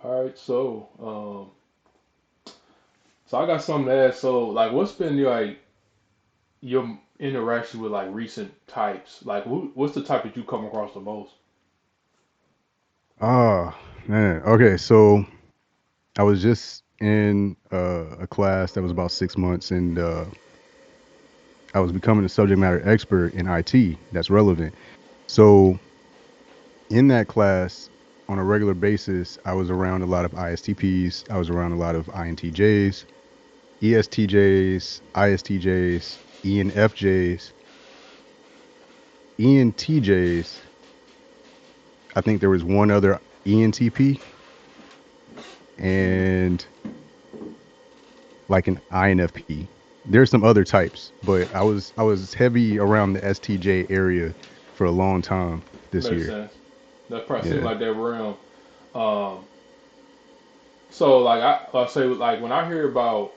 All right, so I got something to ask. So, like, what's been your interaction with like recent types? Like, what's the type that you come across the most? Ah, man. Okay, so I was just in a class that was about 6 months, and I was becoming a subject matter expert in IT that's relevant. So in that class, on a regular basis, I was around a lot of ISTPs. I was around a lot of INTJs, ESTJs, ISTJs, ENFJs, ENTJs. I think there was one other ENTP Mm. and like an INFP. There's some other types, but I was heavy around the STJ area for a long time this Makes year. sense. That probably seemed Yeah. like that realm. Um, so like I say like when I hear about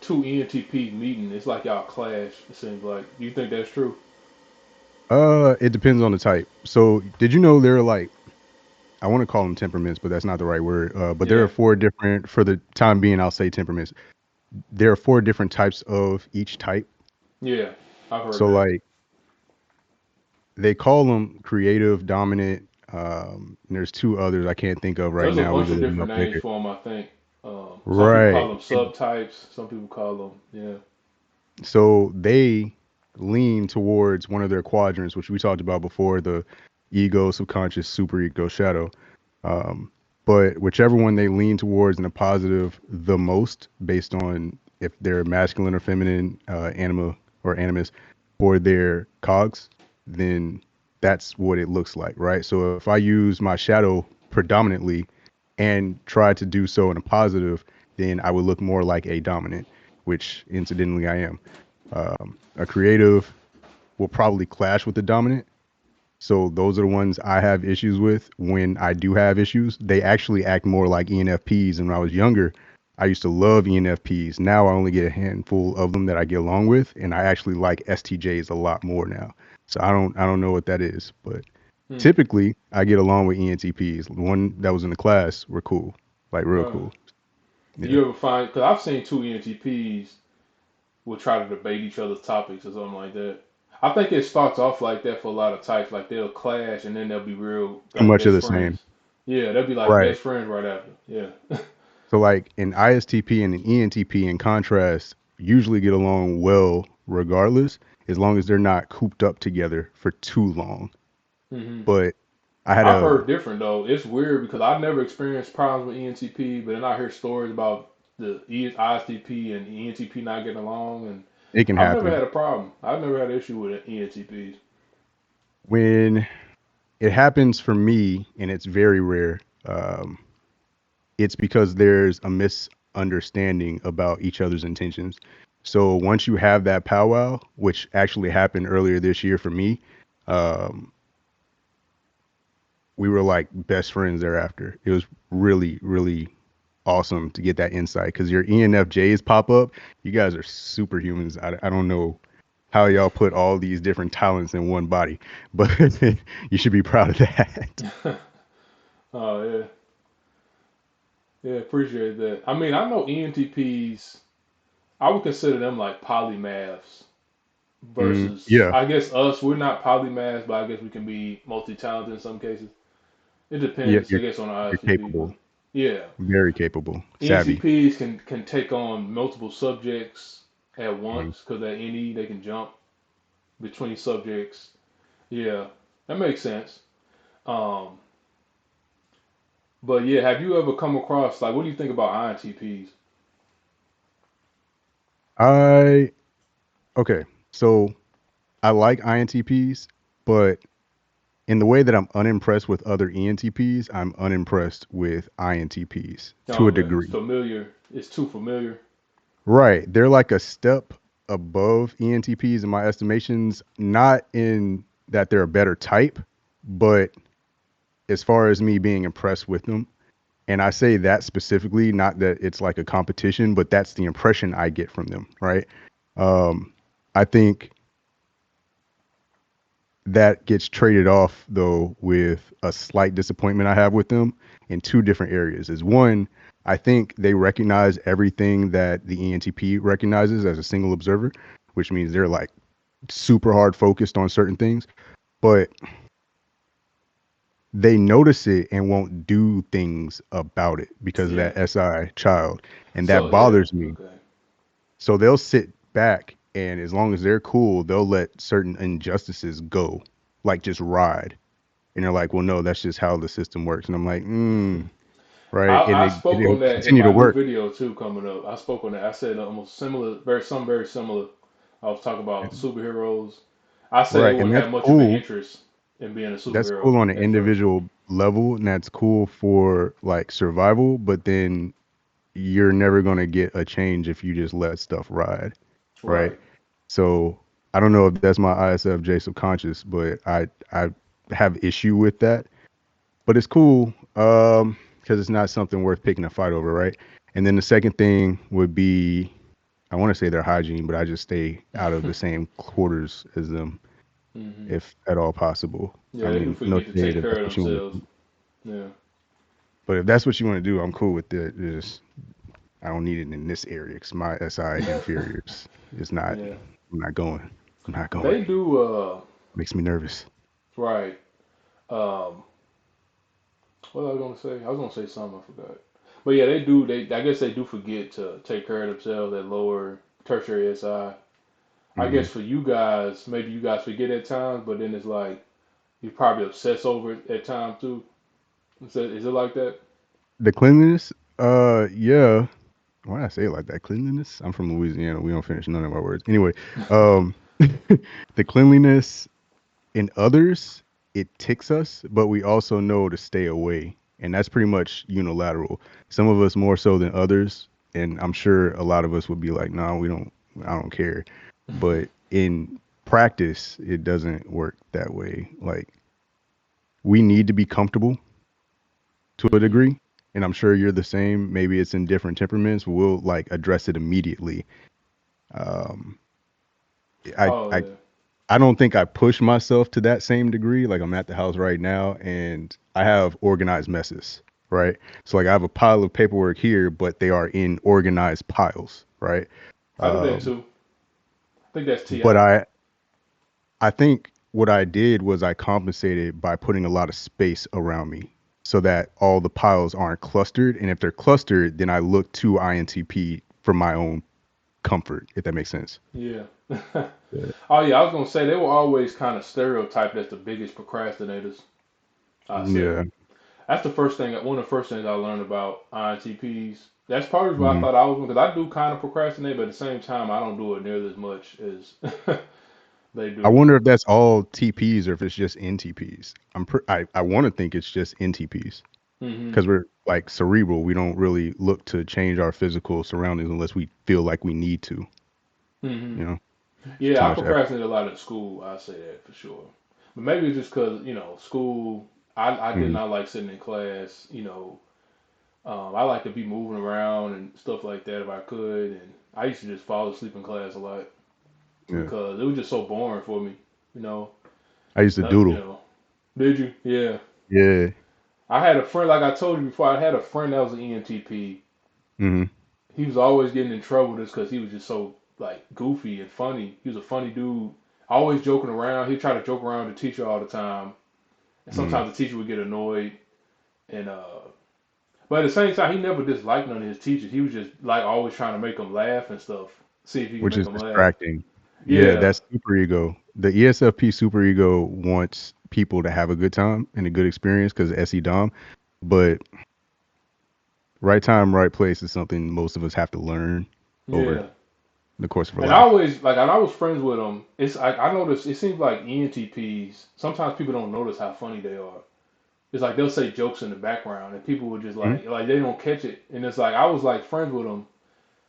two ENTP meeting, it's like y'all clash. It seems like. Do you think that's true? It depends on the type. So, did you know there are like I want to call them temperaments, but that's not the right word. But there Yeah, are four different. For the time being, I'll say temperaments. There are four different types of each type. yeah, I've heard So, that. like they call them creative, dominant. And there's two others I can't think of right There's a now. We bunch can of look them different up names later. for them. I think some people call Right. them subtypes. Some people call them yeah. So they lean towards one of their quadrants, which we talked about before, the ego, subconscious, superego, shadow. Um, but whichever one they lean towards in a positive the most, based on if they're masculine or feminine, anima or animus, or their cogs, then that's what it looks like, right? So if I use my shadow predominantly and try to do so in a positive, then I would look more like a dominant, which incidentally I am. A creative will probably clash with the dominant. So those are the ones I have issues with when I do have issues. They actually act more like ENFPs. And when I was younger, I used to love ENFPs. Now I only get a handful of them that I get along with, and I actually like STJs a lot more now. So I don't know what that is, but Hmm. typically I get along with ENTPs. The one that was in the class were cool, like real Uh, cool. do Yeah, you ever find? Because I've seen two ENTPs will try to debate each other's topics or something like that. I think it starts off like that for a lot of types. Like they'll clash and then they'll be real too like much of best the same. friends. Yeah, they'll be like Right. best friends right after. Yeah. So like an ISTP and an ENTP in contrast usually get along well regardless, as long as they're not cooped up together for too long. hmm But I had I've a heard different though. It's weird because I've never experienced problems with ENTP, but then I hear stories about the ISTP and ENTP not getting along, and it can I've never had happen a problem. I've never had an issue with ENTPs. when it happens for me, and it's very rare. Um, it's because there's a misunderstanding about each other's intentions. So once you have that powwow, which actually happened earlier this year for me, um, we were like best friends thereafter. It was really, really awesome to get that insight because your ENFJs pop up. You guys are superhumans. I don't know how y'all put all these different talents in one body, but you should be proud of that. Oh yeah, yeah, appreciate that. I mean, I know ENTPs. I would consider them like polymaths versus, Yeah, I guess us. We're not polymaths, but I guess we can be multi-talented in some cases. It yeah, depends, I guess, on the you're ISTP, but capable, yeah, very capable, savvy. ENTPs can take on multiple subjects at Mhm. once because at NE they can jump between subjects. Yeah, that makes sense. Um, but yeah, have you ever come across like what do you think about INTPs? I okay, so I like INTPs, but in the way that I'm unimpressed with other ENTPs, I'm unimpressed with INTPs to Oh, a okay, it's degree. familiar. It's too familiar. Right. They're like a step above ENTPs in my estimations, not in that they're a better type, but as far as me being impressed with them. And I say that specifically, not that it's like a competition, but that's the impression I get from them, right? Um, I think that gets traded off though with a slight disappointment I have with them in two different areas. Is one, I think they recognize everything that the ENTP recognizes as a single observer, which means they're like super hard focused on certain things, but they notice it and won't do things about it because of Yeah. that SI child. And So that yeah. bothers me. Okay. So they'll sit back and as long as they're cool, they'll let certain injustices go, like just ride. And they're like, well, no, that's just how the system works. And I'm like, right. And I spoke it'll on that in continue to my new work. video too coming up. I spoke on that. I said almost similar, very similar. I was talking about superheroes. I said they Right. And wouldn't that's have much of an cool. interest in being a That's superhero cool on an at first. individual level. And that's cool for like survival. But then you're never going to get a change if you just let stuff ride. Right. Right. So I don't know if that's my ISFJ subconscious, but I have issue with that. But it's cool because it's not something worth picking a fight over, right? And then the second thing would be I want to say their hygiene, but I just stay out of the same quarters as them Hmm. if at all possible. Yeah, I they do mean, no forget to shade take if care that's of what you want themselves. to do. Yeah. But if that's what you want to do, I'm cool with it. Just I don't need it in this area because my SI inferiors is not. Yeah. I'm not going. I'm not going. They do. Makes me nervous. Right. Um. What was I gonna say? I was gonna say something. I forgot. But yeah, they do. They. I guess they do forget to take care of themselves at lower tertiary SI. I Hmm. guess for you guys, maybe you guys forget at times, but then it's like you probably obsess over it at times too. Is it like that? The cleanliness, yeah. Why did I say it like that? Cleanliness? I'm from Louisiana. We don't finish none of our words. Anyway, um, the cleanliness in others, it ticks us, but we also know to stay away. And that's pretty much unilateral. Some of us more so than others. And I'm sure a lot of us would be like, no, we don't, I don't care. But in practice, it doesn't work that way. Like, we need to be comfortable to a Hmm. degree. And I'm sure you're the same. Maybe it's in different temperaments. We'll like address it immediately. Um, I, Oh I yeah. I don't think I push myself to that same degree. Like I'm at the house right now and I have organized messes, right? So like I have a pile of paperwork here, but they are in organized piles, right? I do that Um, too. I think that's but Ti. I think what I did was I compensated by putting a lot of space around me so that all the piles aren't clustered. And if they're clustered, then I look to INTP for my own comfort, if that makes sense. Yeah. Yeah. Oh yeah, I was gonna say they were always kind of stereotyped as the biggest procrastinators. I say Yeah. that's the first thing. One of the first things I learned about INTPs. That's probably what I Mhm. thought I was because I do kind of procrastinate, but at the same time I don't do it nearly as much as they I do. wonder if that's all TPs or if it's just NTPs. I want to think it's just NTPs Hmm. because we're like cerebral. We don't really look to change our physical surroundings unless we feel like we need to. Hmm. You know, it's too Yeah, I much effort. procrastinate a lot at school. I say that for sure. But maybe it's just because school. I did Hmm. not like sitting in class. I like to be moving around and stuff like that if I could. And I used to just fall asleep in class a lot Yeah, because it was just so boring for me. You know, I used to not, doodle. did you? Yeah. Yeah. I had a friend, like I told you before, I had a friend that was an ENTP. Hmm. He was always getting in trouble just because he was just so like goofy and funny. He was a funny dude, always joking around. He'd try to joke around with the teacher all the time, and Hmm. sometimes the teacher would get annoyed. And but at the same time, he never disliked none of his teachers. He was just like always trying to make them laugh and stuff. See if he can Which make is them laugh. distracting. Yeah, Yeah. that's super ego. The ESFP super ego wants people to have a good time and a good experience because SE Dom, but right time, right place is something most of us have to learn over Yeah. the course of our And I life. always and I was friends with them. It's like I noticed it seems like ENTPs. Sometimes people don't notice how funny they are. It's like they'll say jokes in the background, and people would just Mhm. like they don't catch it. And it's like I was like friends with them.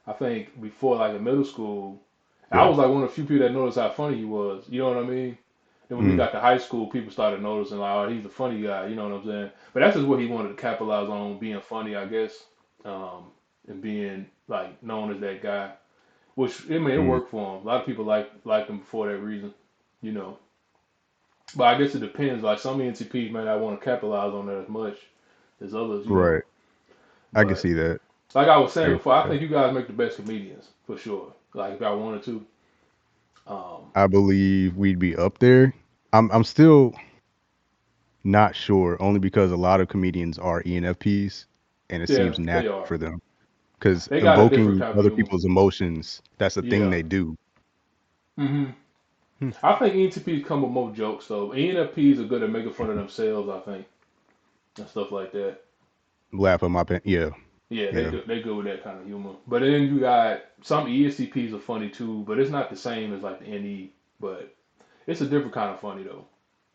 I think before like in middle school, and I Yeah. was like one of the few people that noticed how funny he was. You know what I mean? Then when we Mm. got to high school, people started noticing like, oh, he's a funny guy. You know what I'm saying? But that's just what he wanted to capitalize on, being funny, I guess, and being like known as that guy. Which I mean, it Mm. worked for him. A lot of people liked him for that reason. You know. But I guess it depends. Like some ENTPs may not want to capitalize on that as much as others, you know. Right. I can But see that. like I was I saying can before, see I that. think you guys make the best comedians for sure. Like if y'all wanted to, um, I believe we'd be up there. I'm still not sure, only because a lot of comedians are ENFPs, and it yeah, seems they natural are. for them. Because They got a different invoking type of other humor. people's emotions, that's a thing Yeah. they do. hmm Hmm. I think ENTPs come with more jokes though. ENFPs are good at making fun of themselves. I think and stuff like that. Laugh at my pen. Yeah, Yeah, they yeah. do. They good with that kind of humor. But then you got some ESTPs are funny too, but it's not the same as like the NE. But it's a different kind of funny though.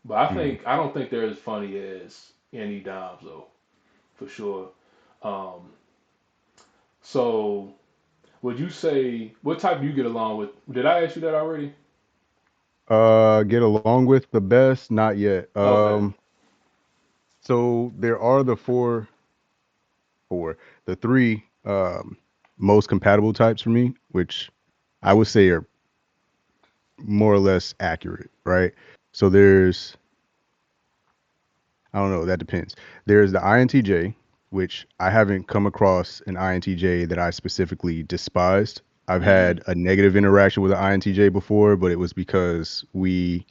But Mm. I don't think they're as funny as NE Dimes though, for sure. Um, so would you say what type do you get along with? Did I ask you that already? Get along with the best? Not yet. Okay. So there are four, the three most compatible types for me, which I would say are more or less accurate, right? So there's, I don't know, that depends. There's the INTJ, which I haven't come across an INTJ that I specifically despised. I've hmm had a negative interaction with an INTJ before, but it was because we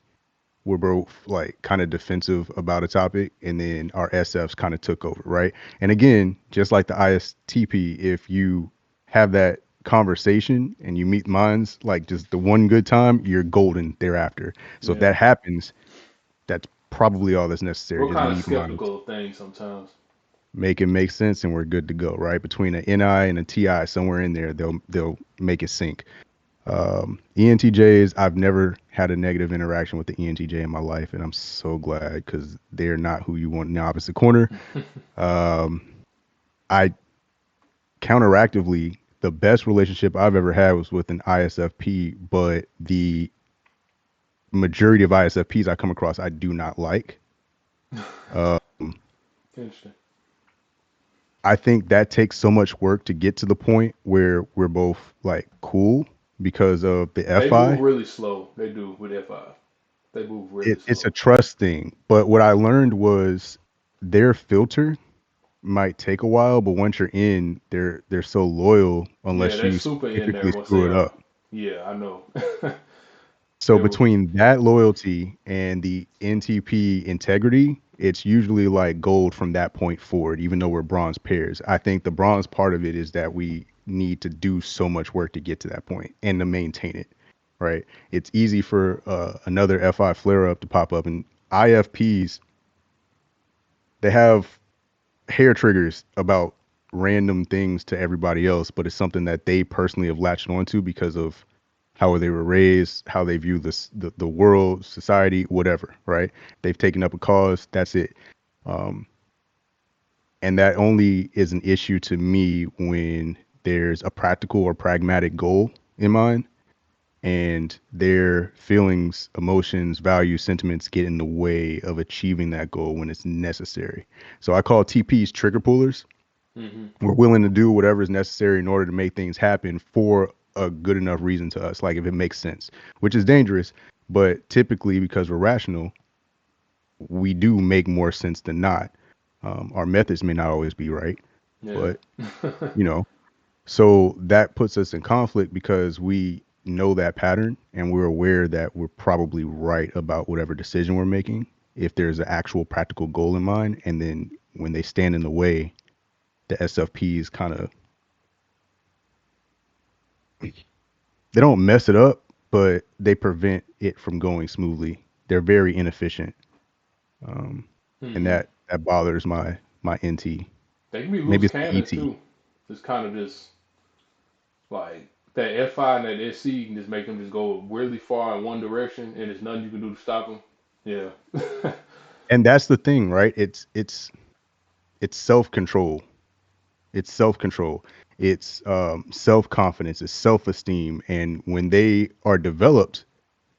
were both like kind of defensive about a topic, and then our SFs kind of took over, right? And again, just like the ISTP, if you have that conversation and you meet minds like just the one good time, you're golden thereafter. So if Yeah. that happens, that's probably all that's necessary We're is kind of meet minds, skeptical of things sometimes. make it make sense, and we're good to go, right? Between an NI and a TI, somewhere in there, they'll make it sync. ENTJs, I've never had a negative interaction with the ENTJ in my life, and I'm so glad because they're not who you want in the opposite corner. Um, I counteractively, the best relationship I've ever had was with an ISFP, but the majority of ISFPs I come across, I do not like. Um, Interesting. I think that takes so much work to get to the point where we're both like cool because of the They move FI. really slow. They do with F5. They move really It's a slow. trust thing. But what I learned was their filter might take a while, but once you're in, they're so loyal Yeah, unless they're you super in there specifically once they screw it are. up. Yeah, I know. So they will. between that loyalty and the NTP integrity, it's usually like gold from that point forward, even though we're bronze pairs. I think the bronze part of it is that we need to do so much work to get to that point and to maintain it, right? It's easy for another FI flare up to pop up, and IFPs, they have hair triggers about random things to everybody else, but it's something that they personally have latched onto because of how they were raised, how they view the world, society, whatever, right? They've taken up a cause, that's it. Um, and that only is an issue to me when there's a practical or pragmatic goal in mind and their feelings, emotions, values, sentiments get in the way of achieving that goal when it's necessary. So I call TPs trigger pullers. hmm We're willing to do whatever is necessary in order to make things happen for a good enough reason to us, like if it makes sense, which is dangerous. But typically, because we're rational, we do make more sense than not. Our methods may not always be right, Yeah. but you know, so that puts us in conflict because we know that pattern and we're aware that we're probably right about whatever decision we're making if there's an actual practical goal in mind. And then when they stand in the way, the SFPs kind of, they don't mess it up, but they prevent it from going smoothly. They're very inefficient, um, and hmm that bothers my NT. They can be Maybe loose it's the cannons ET. too. Just kind of just like that F5 and that SC can just make them just go really far in one direction, and there's nothing you can do to stop them. Yeah. And that's the thing, right? It's self control. It's self control. It's self confidence. It's self esteem. And when they are developed,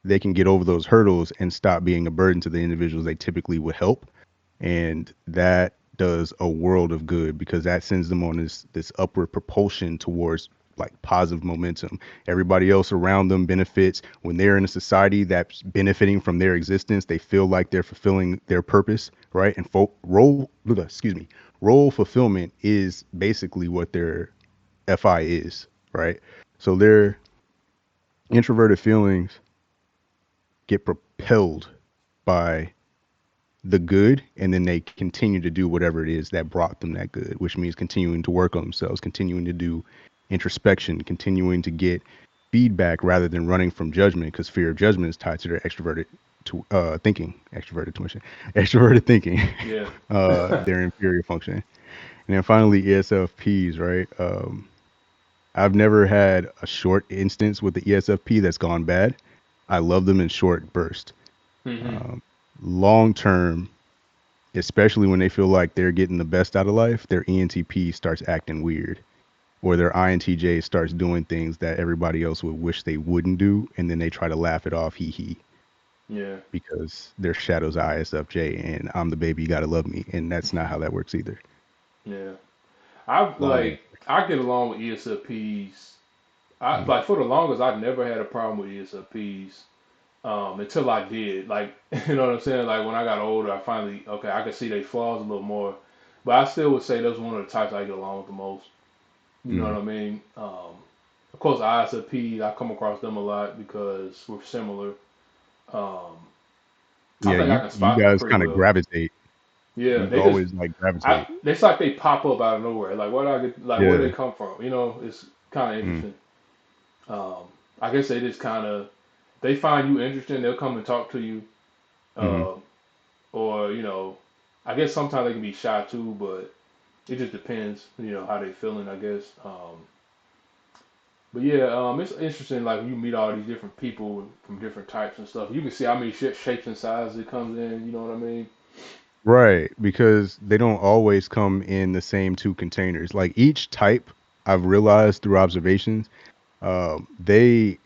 they can get over those hurdles and stop being a burden to the individuals they typically would help. And that does a world of good because that sends them on this upward propulsion towards like positive momentum. Everybody else around them benefits. When they're in a society that's benefiting from their existence, they feel like they're fulfilling their purpose, right? And role fulfillment is basically what their FI is, right? So their introverted feelings get propelled by the good, and then they continue to do whatever it is that brought them that good, which means continuing to work on themselves, continuing to do introspection, continuing to get feedback rather than running from judgment, because fear of judgment is tied to their extroverted to thinking, extroverted tuition, extroverted thinking, Yeah. their inferior function. And then finally, ESFPs, right? I've never had a short instance with the ESFP that's gone bad. I love them in short bursts. Hmm. Um, Long term, especially when they feel like they're getting the best out of life, their ENTP starts acting weird, or their INTJ starts doing things that everybody else would wish they wouldn't do, and then they try to laugh it off, hee hee, Yeah. because their shadow's ISFJ, and I'm the baby, you gotta love me, and that's not how that works either. Yeah. I Long like answer. I get along with ESFPs. I Mm, like for the longest I never had a problem with ESFPs. Until I did. Like you know what I'm saying? Like when I got older I finally okay, I could see their flaws a little more. But I still would say that's one of the types I get along with the most. You know mm. what I mean? Of course ISFPs, I come across them a lot because we're similar. Um, I Yeah, think I can you spot them guys pretty kind of well. gravitate. Yeah, You they just always like gravitate. it's like they pop up out of nowhere. Like where do I get like where do Yeah. they come from? You know, it's kind of Mm, interesting. Um, I guess they just kind of they find you interesting. They'll come and talk to you, mm-hmm. uh, or you know, I guess sometimes they can be shy too, but it just depends. You know how they feeling. I guess. But yeah, it's interesting. Like when you meet all these different people from different types and stuff, you can see how many shapes and sizes it comes in. You know what I mean? Right, because they don't always come in the same two containers. Like each type, I've realized through observations, they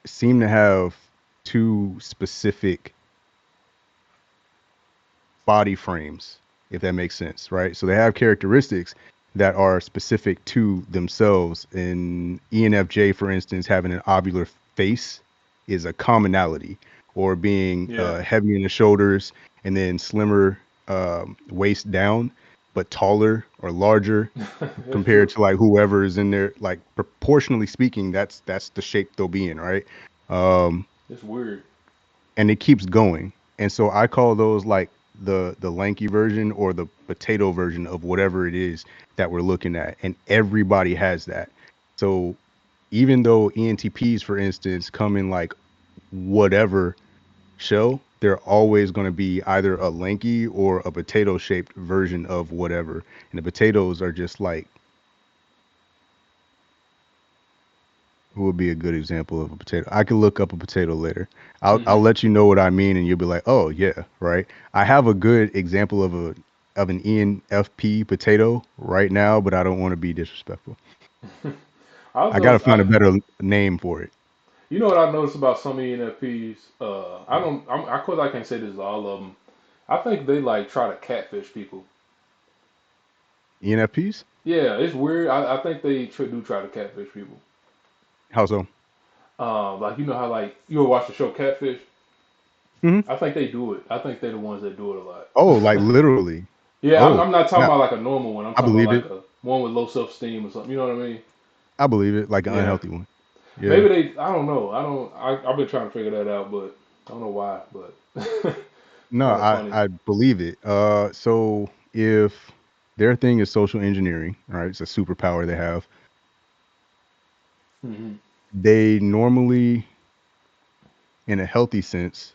seem to have two specific body frames, if that makes sense, right? So they have characteristics that are specific to themselves. In ENFJ, for instance, having an ovular face is a commonality, or being Yeah, heavy in the shoulders and then slimmer waist down, but taller or larger that's compared true. to like whoever is in there. Like proportionally speaking, that's the shape they'll be in, right? Um, It's weird. and it keeps going. And so I call those like the lanky version or the potato version of whatever it is that we're looking at. And everybody has that. So even though ENTPs, for instance, come in like whatever shell, they're always going to be either a lanky or a potato shaped version of whatever. And the potatoes are just like, who would be a good example of a potato? I could look up a potato later. I'll Hmm. let you know what I mean, and you'll be like, oh yeah, right. I have a good example of an ENFP potato right now, but I don't want to be disrespectful. I was I gotta gonna, find a better name for it. you know what I noticed about some ENFPs? I don't, of course I can't say this is all of them. I think they like try to catfish people. ENFPs? Yeah, it's weird. I think they do try to catfish people. How so? Like you know how like you ever watch the show Catfish? Hmm. I think they do it. I think they're the ones that do it a Oh, like lot. literally. Yeah, Oh, I'm not talking yeah, about like a normal one. I'm I talking about believe like it. a one with low self esteem or something. You know what I mean? I believe it. Like an Yeah. unhealthy one. Yeah. Maybe they. I don't know. I don't. I've been trying to figure that out, but I don't know why. But No, kind of funny. I believe it. So if their thing is social engineering, right? It's a superpower they have. Hmm. They normally, in a healthy sense,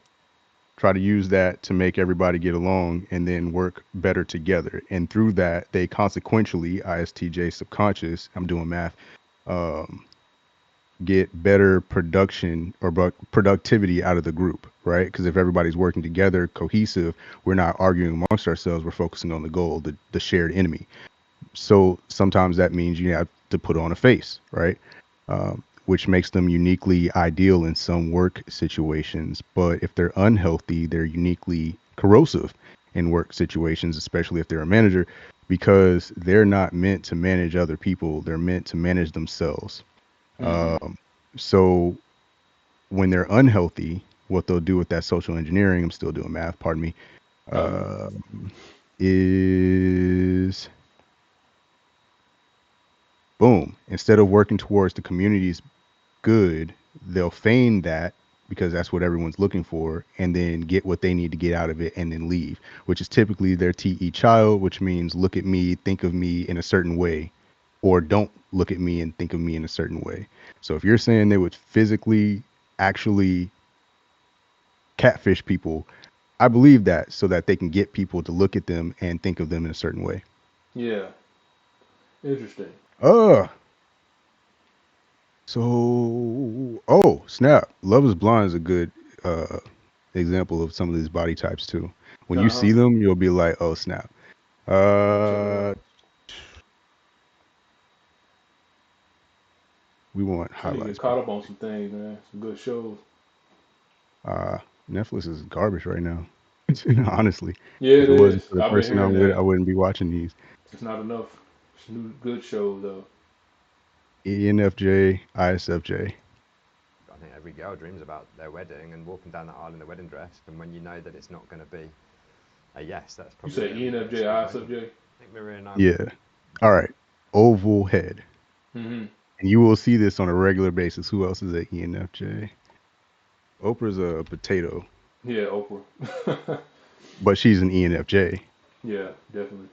try to use that to make everybody get along and then work better together. And through that, they consequentially, ISTJ subconscious, I'm doing math, um, get better production or productivity out of the group, right? Because if everybody's working together, cohesive, we're not arguing amongst ourselves. We're focusing on the goal, the shared enemy. So sometimes that means you have to put on a face, right? Which makes them uniquely ideal in some work situations. But if they're unhealthy, they're uniquely corrosive in work situations, especially if they're a manager, because they're not meant to manage other people. They're meant to manage themselves. Mm-hmm. So when they're unhealthy, what they'll do with that social engineering, I'm still doing math, pardon me, Oh, good. um, is boom. Instead of working towards the community's good, they'll feign that because that's what everyone's looking for, and then get what they need to get out of it and then leave, which is typically their TE child, which means look at me, think of me in a certain way, or don't look at me and think of me in a certain way. So if you're saying they would physically actually catfish people, I believe that so that they can get people to look at them and think of them in a certain way. Yeah. Interesting. Uh oh snap. Love is Blind is a good uh example of some of these body types too. When you Uh huh. see them, you'll be like, oh snap. I'm gonna check it out. Uh we want I need to get highlights caught up on probably. some things, man. Some good shows. Uh Netflix is garbage right now. Honestly. Yeah, If it it wasn't is. for the I've been person hearing I'm with, I that. wouldn't be watching these. It's not enough. It's new good shows though. ENFJ, ISFJ. I think every girl dreams about their wedding and walking down that aisle in the wedding dress. And when you know that it's not going to be a yes, that's You probably say a little bit ENFJ, disappointing. ISFJ? I think Maria and I. Yeah. All right. Oval head. Mm-hmm. And you will see this on a regular basis. Who else is at ENFJ? Oprah's a potato, Yeah, Oprah. but she's an ENFJ. Yeah, definitely.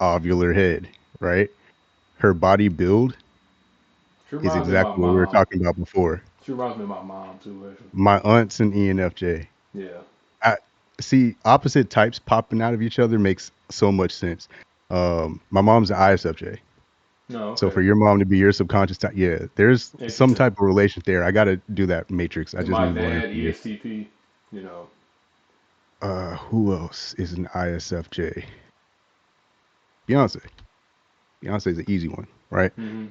Ovular head, right? Her body build She is reminds me of my exactly what we were mom. talking about before. She reminds me of my mom too, actually. My aunt's an ENFJ. Yeah. I see opposite types popping out of each other makes so much sense. My mom's an ISFJ. No, So okay. for your mom to be your subconscious type, yeah, there's some Interesting. type of relation there. I got to do that matrix. I And just my need more dad, information. ESTP, you know. Who else is an ISFJ? Beyonce. Beyonce's an easy one, right? Mm-hmm.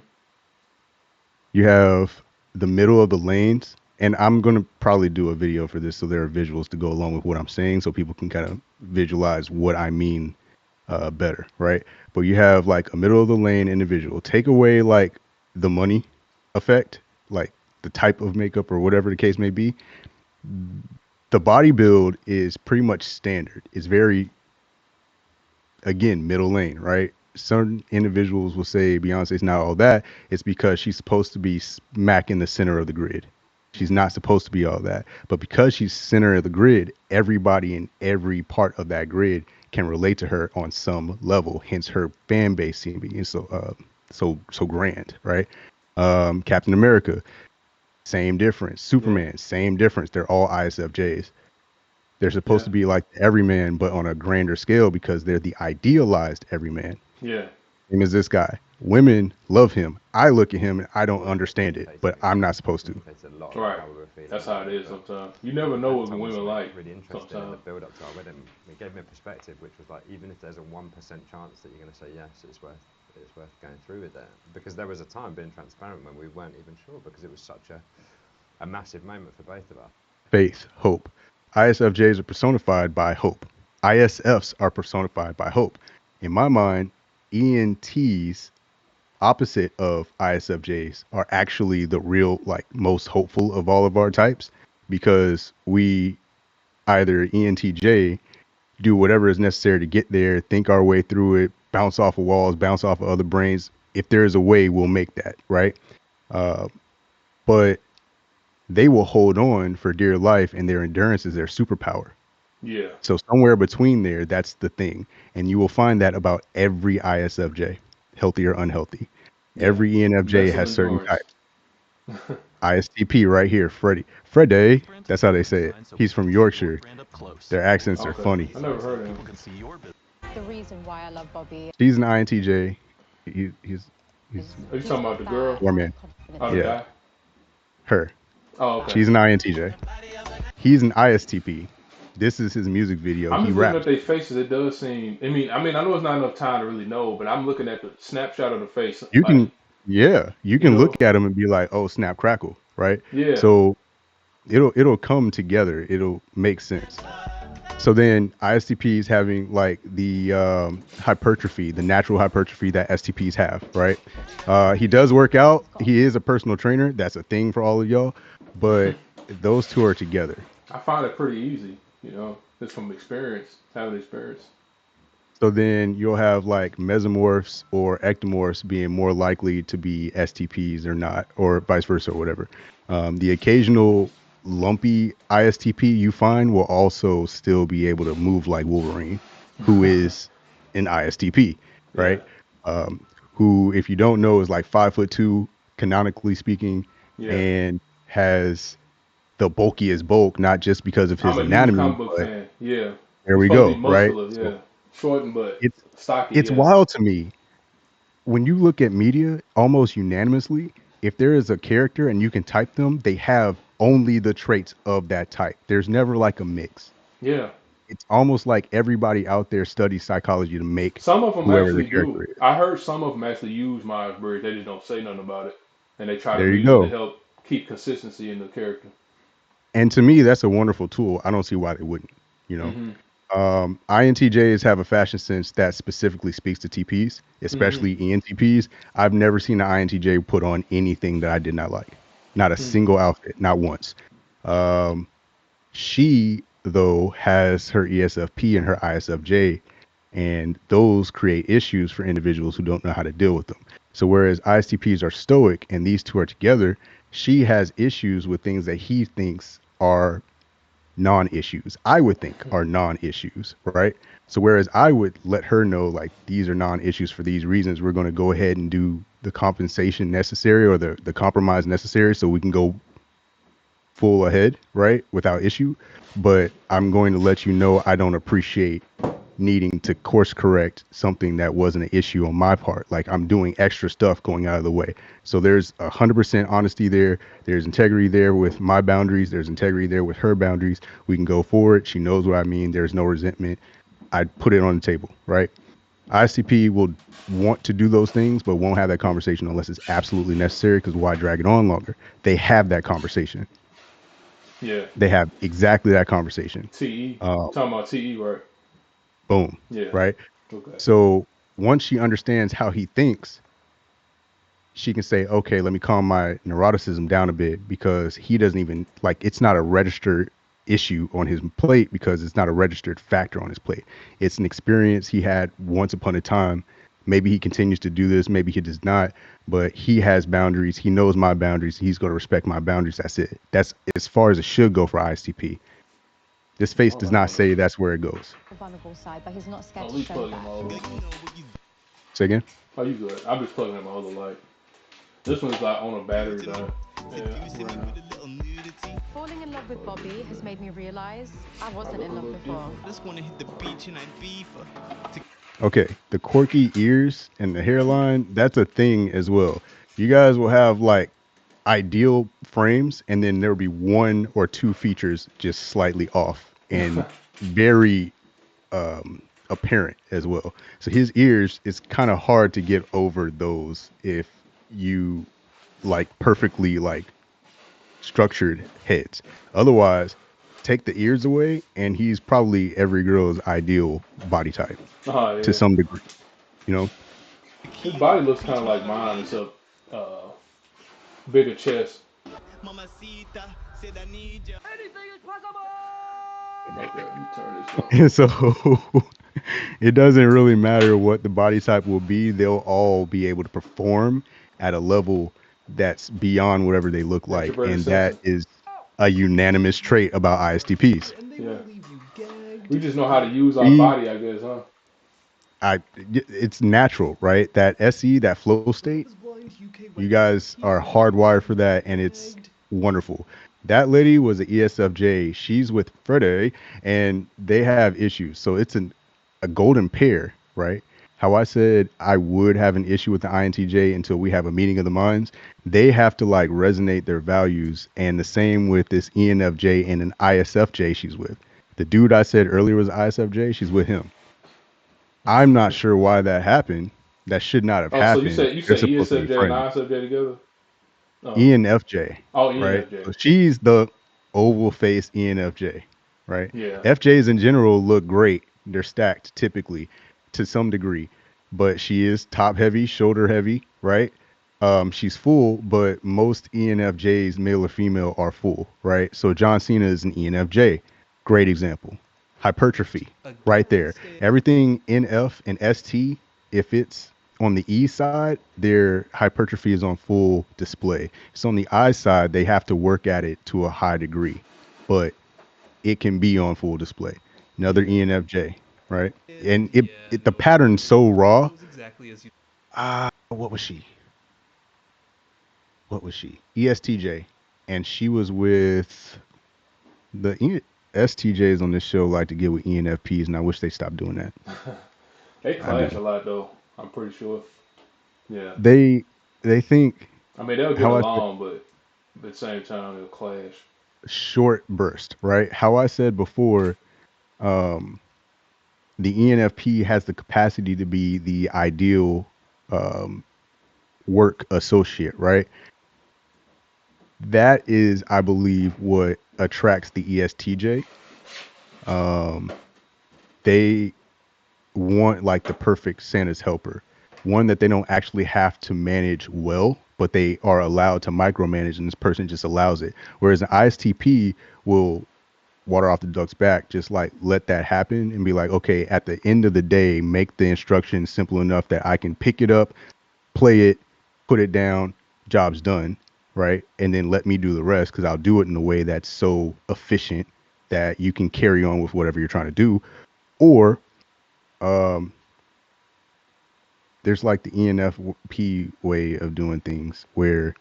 You have the middle of the lanes, and I'm gonna probably do a video for this so there are visuals to go along with what I'm saying, so people can kind of visualize what I mean better, right? But you have like a middle of the lane individual. Take away like the money effect, like the type of makeup or whatever the case may be. The body build is pretty much standard. It's very, again, middle lane, right? Certain individuals will say Beyonce's not all that. It's because she's supposed to be smack in the center of the grid. She's not supposed to be all that. But because she's center of the grid, everybody in every part of that grid can relate to her on some level. Hence her fan base being so grand, right? Captain America, same difference. Yeah. Superman, same difference. They're all ISFJs. They're supposed Yeah. to be like everyman, but on a grander scale because they're the idealized everyman. Yeah. Same as this guy. Women love him. I look at him and I don't Well, it understand it, indicates but something I'm to not us. supposed It to. indicates a lot about Right. how we were feeling That's how it about it. is But sometimes. You never my know dad what told me women something like really interesting in the sometimes. build up to our wedding. It gave me a perspective, which was like, even if there's a 1% chance that you're going to say yes, it's worth going through with it. Because there was a time, being transparent, when we weren't even sure, because it was such a massive moment for both of us. Faith, hope. ISFJs are personified by hope. ISFs are personified by hope. In my mind, ENTs, opposite of ISFJs, are actually the real, like, most hopeful of all of our types because we either ENTJ do whatever is necessary to get there, think our way through it, bounce off of walls, bounce off of other brains. If there is a way, we'll make that, right? Uh, but they will hold on for dear life, and their endurance is their superpower. Yeah. So somewhere between there, that's the thing, and you will find that about every ISFJ, healthy or unhealthy. Yeah. Every ENFJ Mental has certain endurance. types. ISTP right here, Freddie. Freddie, that's how they say it. He's from Yorkshire. Their accents are Okay. funny. I never heard of him. The reason why I love Bobby She's an INTJ. He's Are you he's talking got about the that girl? man. confidence Oh, the Yeah, guy? her. Oh, okay. She's an INTJ. He's an ISTP. This is his music video. I'm He just looking at raps. their faces. It does seem. I know it's not enough time to really know, but I'm looking at the snapshot of the face. You Like, can, yeah, you you can know, look at him and be like, "Oh, snap, crackle," right? yeah, So it'll come together. It'll make sense. So then ISTPs having like the hypertrophy, the natural hypertrophy that STPs have, right? He does work out. He is a personal trainer. That's a thing for all of y'all. But those two are together. I find it pretty easy, just from experience, having experience. So then you'll have like mesomorphs or ectomorphs being more likely to be STPs or not, or vice versa, or whatever. The occasional lumpy ISTP you find will also still be able to move like Wolverine, who is an ISTP, Yeah, right? Who, if you don't know, is like 5'2", canonically speaking, yeah. and has the bulkiest bulk, not just because of I'm his a huge anatomy, comic book but fan. Yeah, there he's we supposed to be go, right? muscular. So Yeah, short but it's stocky. it's Yeah, wild to me when you look at media almost unanimously, if there is a character and you can type them, they have only the traits of that type. There's never like a mix. yeah. It's almost like everybody out there studies psychology to make Some of them whoever the actually do. character is. I heard some of them actually use Myers-Briggs. They just don't say nothing about it, and they try to There you use it to go. help keep consistency in the character. And to me, that's a wonderful tool. I don't see why they wouldn't, you know. Hmm. INTJs have a fashion sense that specifically speaks to TPs, Hmm. especially ENTPs. I've never seen an INTJ put on anything that I did not like. Not a Hmm. single outfit, not once. Um, She, though, has her ESFP and her ISFJ, and those create issues for individuals who don't know how to deal with them. So, whereas ISTPs are stoic and these two are together, she has issues with things that he thinks are non issues, I would think are non issues, right? So, whereas I would let her know, like, these are non issues for these reasons, we're going to go ahead and do the compensation necessary or the compromise necessary so we can go full ahead, right? Without issue. But I'm going to let you know I don't appreciate needing to course correct something that wasn't an issue on my part. Like I'm doing extra stuff going out of the way. So there's 100% honesty there. There's integrity there with my boundaries. There's integrity there with her boundaries. We can go forward. She knows what I mean. There's no resentment. I put it on the table, right? ICP will want to do those things, but won't have that conversation unless it's absolutely necessary because why drag it on longer? They have that conversation. Yeah. They have exactly that conversation. TE. Uh, You talking about TE, right? Boom, Yeah. right? Okay. So once she understands how he thinks, she can say, okay, let me calm my neuroticism down a bit because he doesn't even like it's not a registered issue on his plate because it's not a registered factor on his plate. It's an experience he had once upon a time. Maybe he continues to do this, maybe he does not, but he has boundaries. He knows my boundaries. He's going to respect my boundaries. That's it. That's as far as it should go for ISTP. This I face don't does like not when the say that's where it goes. vulnerable side, but he's not oh, scared to we show plugging that. my other. Say again. Oh, you good? I'm just plugging in my other light. This one's like on a battery thing. Yeah, ran out. Falling in love with Bobby has made me realize I I wasn't look in a love little before. different. Okay, the quirky ears and the hairline, that's a thing as well. You guys will have like ideal frames, and then there'll be one or two features just slightly off and very apparent as well. So his ears, it's kind of hard to get over those if you like perfectly like structured heads. Otherwise, take the ears away, and he's probably every girl's ideal body type Oh to yeah. some degree. You know, His body looks kind of like mine, except uh, bigger chest. Okay, let me turn this up. and so it doesn't really matter what the body type will be. They'll all be able to perform at a level that's beyond whatever they look like, Extroverted and that sexy. is a unanimous trait about ISTPs. Yeah. We just know how to use our We, body, I guess, huh? it's natural, right? That SE, that flow state, you guys are hardwired for that, and it's wonderful. That lady was an ESFJ. She's with Freddie, and they have issues. So it's a golden pair, right? How I said I would have an issue with the INTJ until we have a meeting of the minds. They have to like resonate their values, and the same with this ENFJ and an ISFJ she's with. The dude I said earlier was ISFJ. She's with him. I'm not sure why that happened. That should not have Oh, so happened. you They're say supposed to be ESFJ and friends. ISFJ together? Oh, ENFJ, oh, right? ENFJ. So she's the oval face ENFJ. right? Yeah. FJs in general look great. They're stacked typically to some degree, but she is top heavy, shoulder heavy, right? She's full, but most ENFJs, male or female, are full, right? So John Cena is an ENFJ. Great example. Hypertrophy, right there. Everything NF and ST, if it's on the E side, their hypertrophy is on full display. So on the I side, they have to work at it to a high degree, but it can be on full display. Another Yeah. ENFJ, right? And it the pattern's so raw. What was she? What was she? ESTJ, and she was with the STJs on this show like to get with ENFPs, and I wish they stopped doing that. They I clash a do. lot though. I'm pretty sure. Yeah. They they think I mean, they'll get how I said along, but at the same time, they'll clash. short burst, right? How I said before, um, the ENFP has the capacity to be the ideal um, work associate, right? That is, I believe, what attracts the ESTJ. Um, they want like the perfect Santa's helper, one that they don't actually have to manage well, but they are allowed to micromanage, and this person just allows it. Whereas an ISTP will water off the duck's back, just like let that happen and be like, okay, at the end of the day, make the instructions simple enough that I can pick it up, play it, put it down, job's done, right? And then let me do the rest because I'll do it in a way that's so efficient that you can carry on with whatever you're trying to do. Or um, there's like the ENFP way of doing things where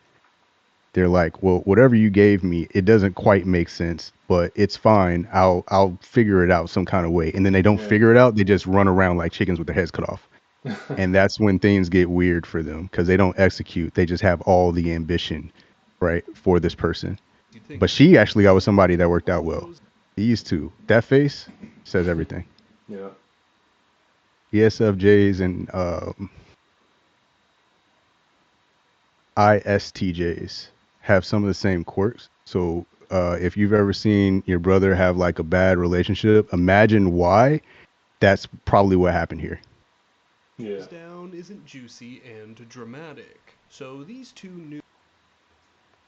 they're like, well, whatever you gave me, it doesn't quite make sense, but it's fine. I'll figure it out some kind of way. And then they don't Yeah. figure it out. They just run around like chickens with their heads cut off. And that's when things get weird for them because they don't execute. They just have all the ambition, right, for this person. But she actually got with somebody that worked out well. These two, that face says everything. Yeah. ESFJs and ISTJs have some of the same quirks. So if you've ever seen your brother have like a bad relationship, imagine why. That's probably what happened here. Yeah.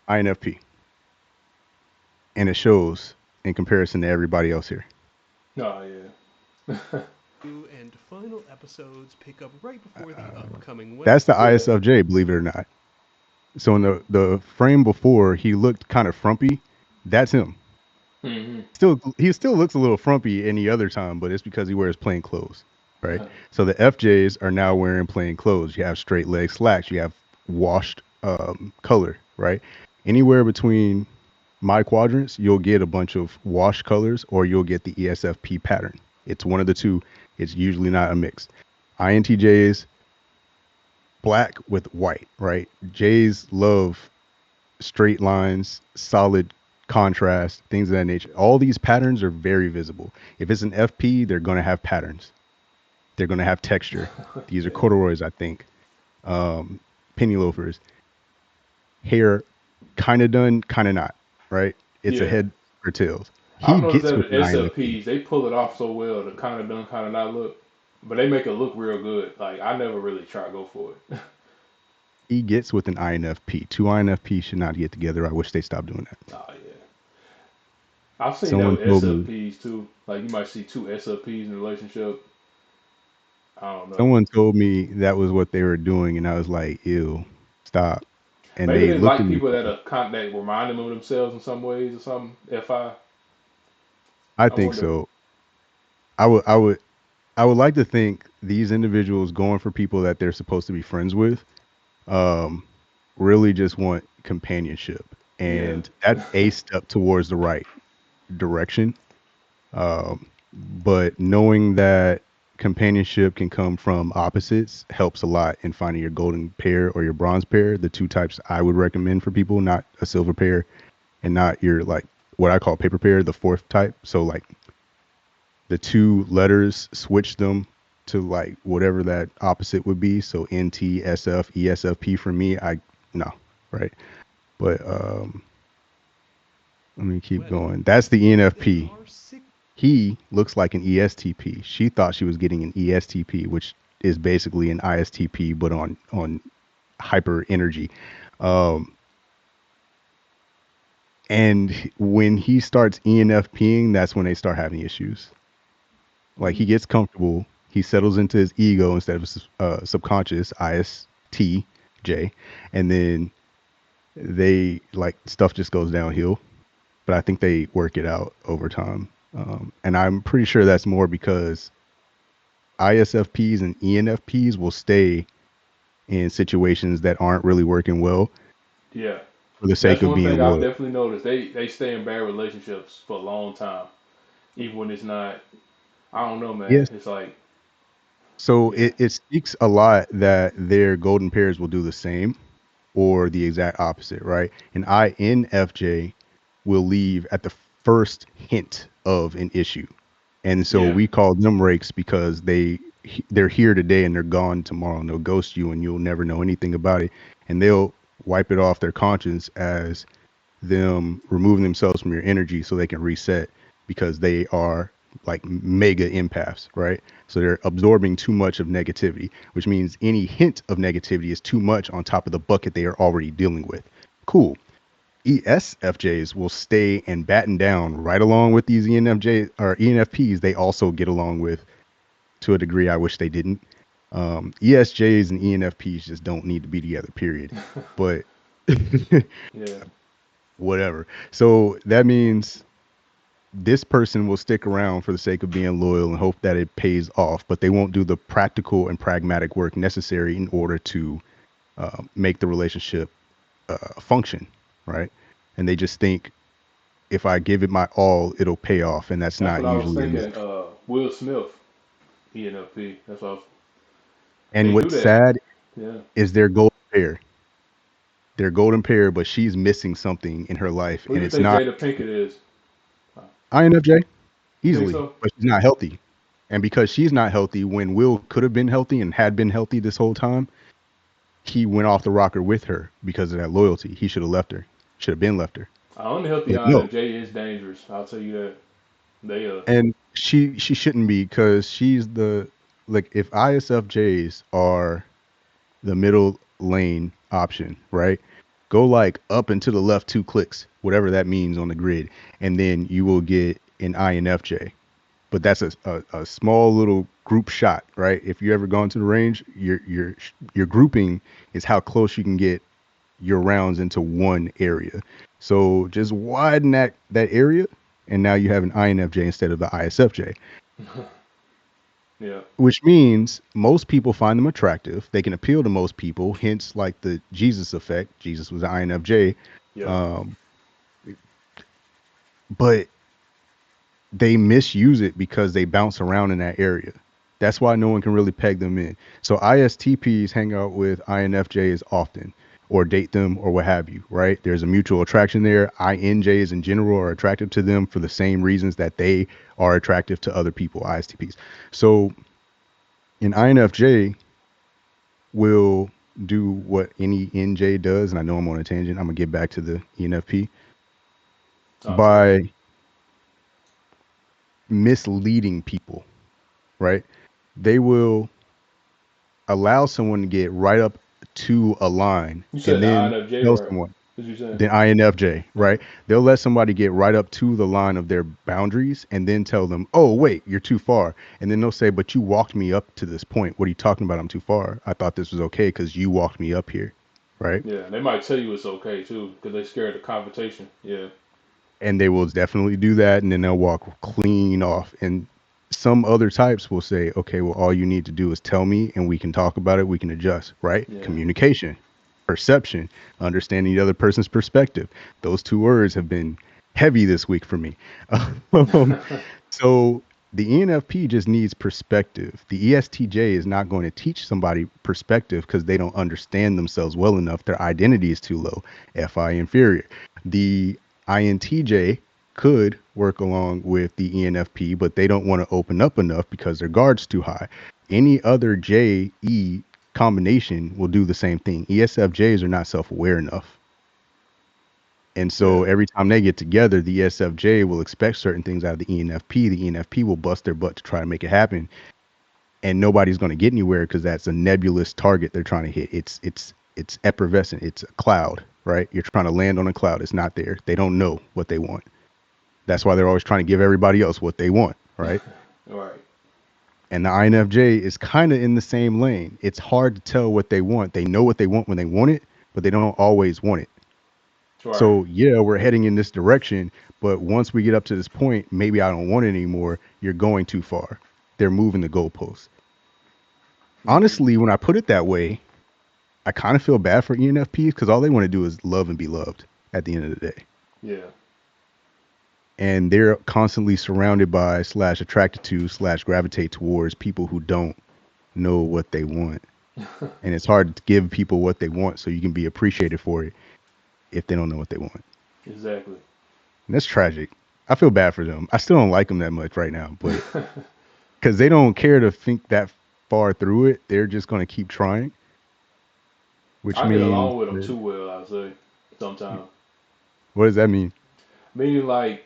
INFP, and it shows in comparison to everybody else here. Oh yeah. That's the Yeah. ISFJ, believe it or not. So in the frame before, he looked kind of frumpy. That's him. Hmm. Still, he still looks a little frumpy any other time, but it's because he wears plain clothes, right? So the FJs are now wearing plain clothes. You have straight leg slacks. You have washed color, right? Anywhere between my quadrants, you'll get a bunch of wash colors, or you'll get the ESFP pattern. It's one of the two. It's usually not a mix. INTJs, black with white, right? J's love straight lines, solid contrast, things of that nature. All these patterns are very visible. If it's an FP, they're going to have patterns. They're going to have texture. These are Yeah. corduroys, I think. Penny loafers, hair, kind of done, kind of not. Right? It's a Yeah. head or tails. I've He noticed gets that with with an INFP. SFPs, they pull it off so well, the kind of done, kind of not look, but they make it look real good. Like I never really try to go for it. He gets with an INFP. Two INFP should not get together. I wish they stopped doing that. Oh yeah. I've seen that Someone with told me. SFPs too. Like you might see two SFPs in a relationship. I don't know. Someone told me that was what they were doing, and I was like, "Ew, stop." And Maybe they they looked at like me people that funny. are that remind them of themselves in some ways or something. FI. I I think wonder. so. I would I would I would like to think these individuals going for people that they're supposed to be friends with um really just want companionship. Yeah. And that's a step towards the right direction. But knowing that companionship can come from opposites helps a lot in finding your golden pair or your bronze pair, the two types I would recommend for people, not a silver pair and not your like what I call paper pair, the fourth type. So like the two letters, switch them to like whatever that opposite would be. So NTSF, ESFP for me, I no, right? But let me keep going. That's the ENFP. He looks like an ESTP. She thought she was getting an ESTP, which is basically an ISTP but on hyper energy. Um, and when he starts ENFPing, that's when they start having issues. Like he Mm, gets comfortable, he settles into his ego instead of his subconscious ISTJ, and then they like stuff just goes downhill. But I think they work it out over time, and I'm pretty sure that's more because ISFPs and ENFPs will stay in situations that aren't really working well yeah, for the sake that's of one being thing I've loyal. definitely noticed. They stay in bad relationships for a long time, even when it's not. I don't know, man. Yes. It's like, So yeah, it speaks a lot that their golden pairs will do the same or the exact opposite, right? An INFJ will leave at the first hint of an issue. And so yeah, we call them rakes because they're here today and they're gone tomorrow, and they'll ghost you and you'll never know anything about it. And they'll wipe it off their conscience as them removing themselves from your energy so they can reset because they are like mega empaths, right? So they're absorbing too much of negativity, which means any hint of negativity is too much on top of the bucket they are already dealing with. Cool. ESFJs will stay and batten down right along with these ENFJ or ENFPs. They also get along with to a degree. I wish they didn't. ESJs and ENFPs just don't need to be together. Period. But yeah. whatever. So that means this person will stick around for the sake of being loyal and hope that it pays off, but they won't do the practical and pragmatic work necessary in order to make the relationship function, right? And they just think if I give it my all, it'll pay off, and that's That's not what I was usually thinking. enough. Will Smith, ENFP. That's what And they do what's that. sad Yeah. is their golden pair. Their golden pair, but she's missing something in her life, Who do and you it's think not Jada Pinkett is? INFJ You think easily, so? but she's not healthy. And because she's not healthy, when Will could have been healthy and had been healthy this whole time, he went off the rocker with her because of that loyalty. He should have left her. Should have been left her. Unhealthy But no. INFJ is dangerous. I'll tell you that. They And she shouldn't be because she's the like if ISFJs are the middle lane option, right? Go like up and to the left 2 clicks, whatever that means on the grid, and then you will get an INFJ. But that's a small little group shot, right? If you ever gone to the range, your grouping is how close you can get your rounds into one area. So just widen that area, and now you have an INFJ instead of the ISFJ, yeah. which means most people find them attractive. They can appeal to most people, hence like the Jesus effect. Jesus was an INFJ, Yeah. um, but they misuse it because they bounce around in that area. That's why no one can really peg them in. So ISTPs hang out with INFJs often or date them or what have you, right? There's a mutual attraction there. INJs in general are attracted to them for the same reasons that they are attractive to other people, ISTPs. So an INFJ will do what any NJ does, and I know I'm on a tangent. I'm gonna get back to the ENFP Oh, okay. by misleading people, right? They will allow someone to get right up to a line You said and the then INFJ tell or someone what you saying? the INFJ, right? Okay. They'll let somebody get right up to the line of their boundaries and then tell them, oh, wait, you're too far. And then they'll say, but you walked me up to this point. What are you talking about? I'm too far. I thought this was okay because you walked me up here, right? Yeah. They might tell you it's okay too because they're scared of confrontation. Yeah. And they will definitely do that and then they'll walk clean off. And some other types will say, okay, well, all you need to do is tell me and we can talk about it, we can adjust, right? Yeah. Communication, perception, understanding the other person's perspective. Those 2 words have been heavy this week for me. um, so the ENFP just needs perspective. The ESTJ is not going to teach somebody perspective because they don't understand themselves well enough. Their identity is too low, FI inferior. The INTJ could work along with the ENFP, but they don't want to open up enough because their guard's too high. Any other JE combination will do the same thing. ESFJs are not self aware enough. And Yeah. so every time they get together, the ESFJ will expect certain things out of the ENFP. The ENFP will bust their butt to try to make it happen, and nobody's going to get anywhere because that's a nebulous target they're trying to hit. It's effervescent. It's a cloud, right? You're trying to land on a cloud. It's not there. They don't know what they want. That's why they're always trying to give everybody else what they want, right? Right. And the INFJ is kind of in the same lane. It's hard to tell what they want. They know what they want when they want it, but they don't always want it. Right. So yeah, we're heading in this direction, but once we get up to this point, maybe I don't want it anymore. You're going too far. They're moving the goalposts. Hmm. Honestly, when I put it that way, I kind of feel bad for ENFPs because all they want to do is love and be loved at the end of the day. Yeah. And they're constantly surrounded by slash attracted to slash gravitate towards people who don't know what they want. And it's hard to give people what they want so you can be appreciated for it if they don't know what they want. Exactly. And that's tragic. I feel bad for them. I still don't like them that much right now, but because they don't care to think that far through it, they're just going to keep trying, which I get means along with them that, too well, I say, sometimes. what does that mean? Meaning, like,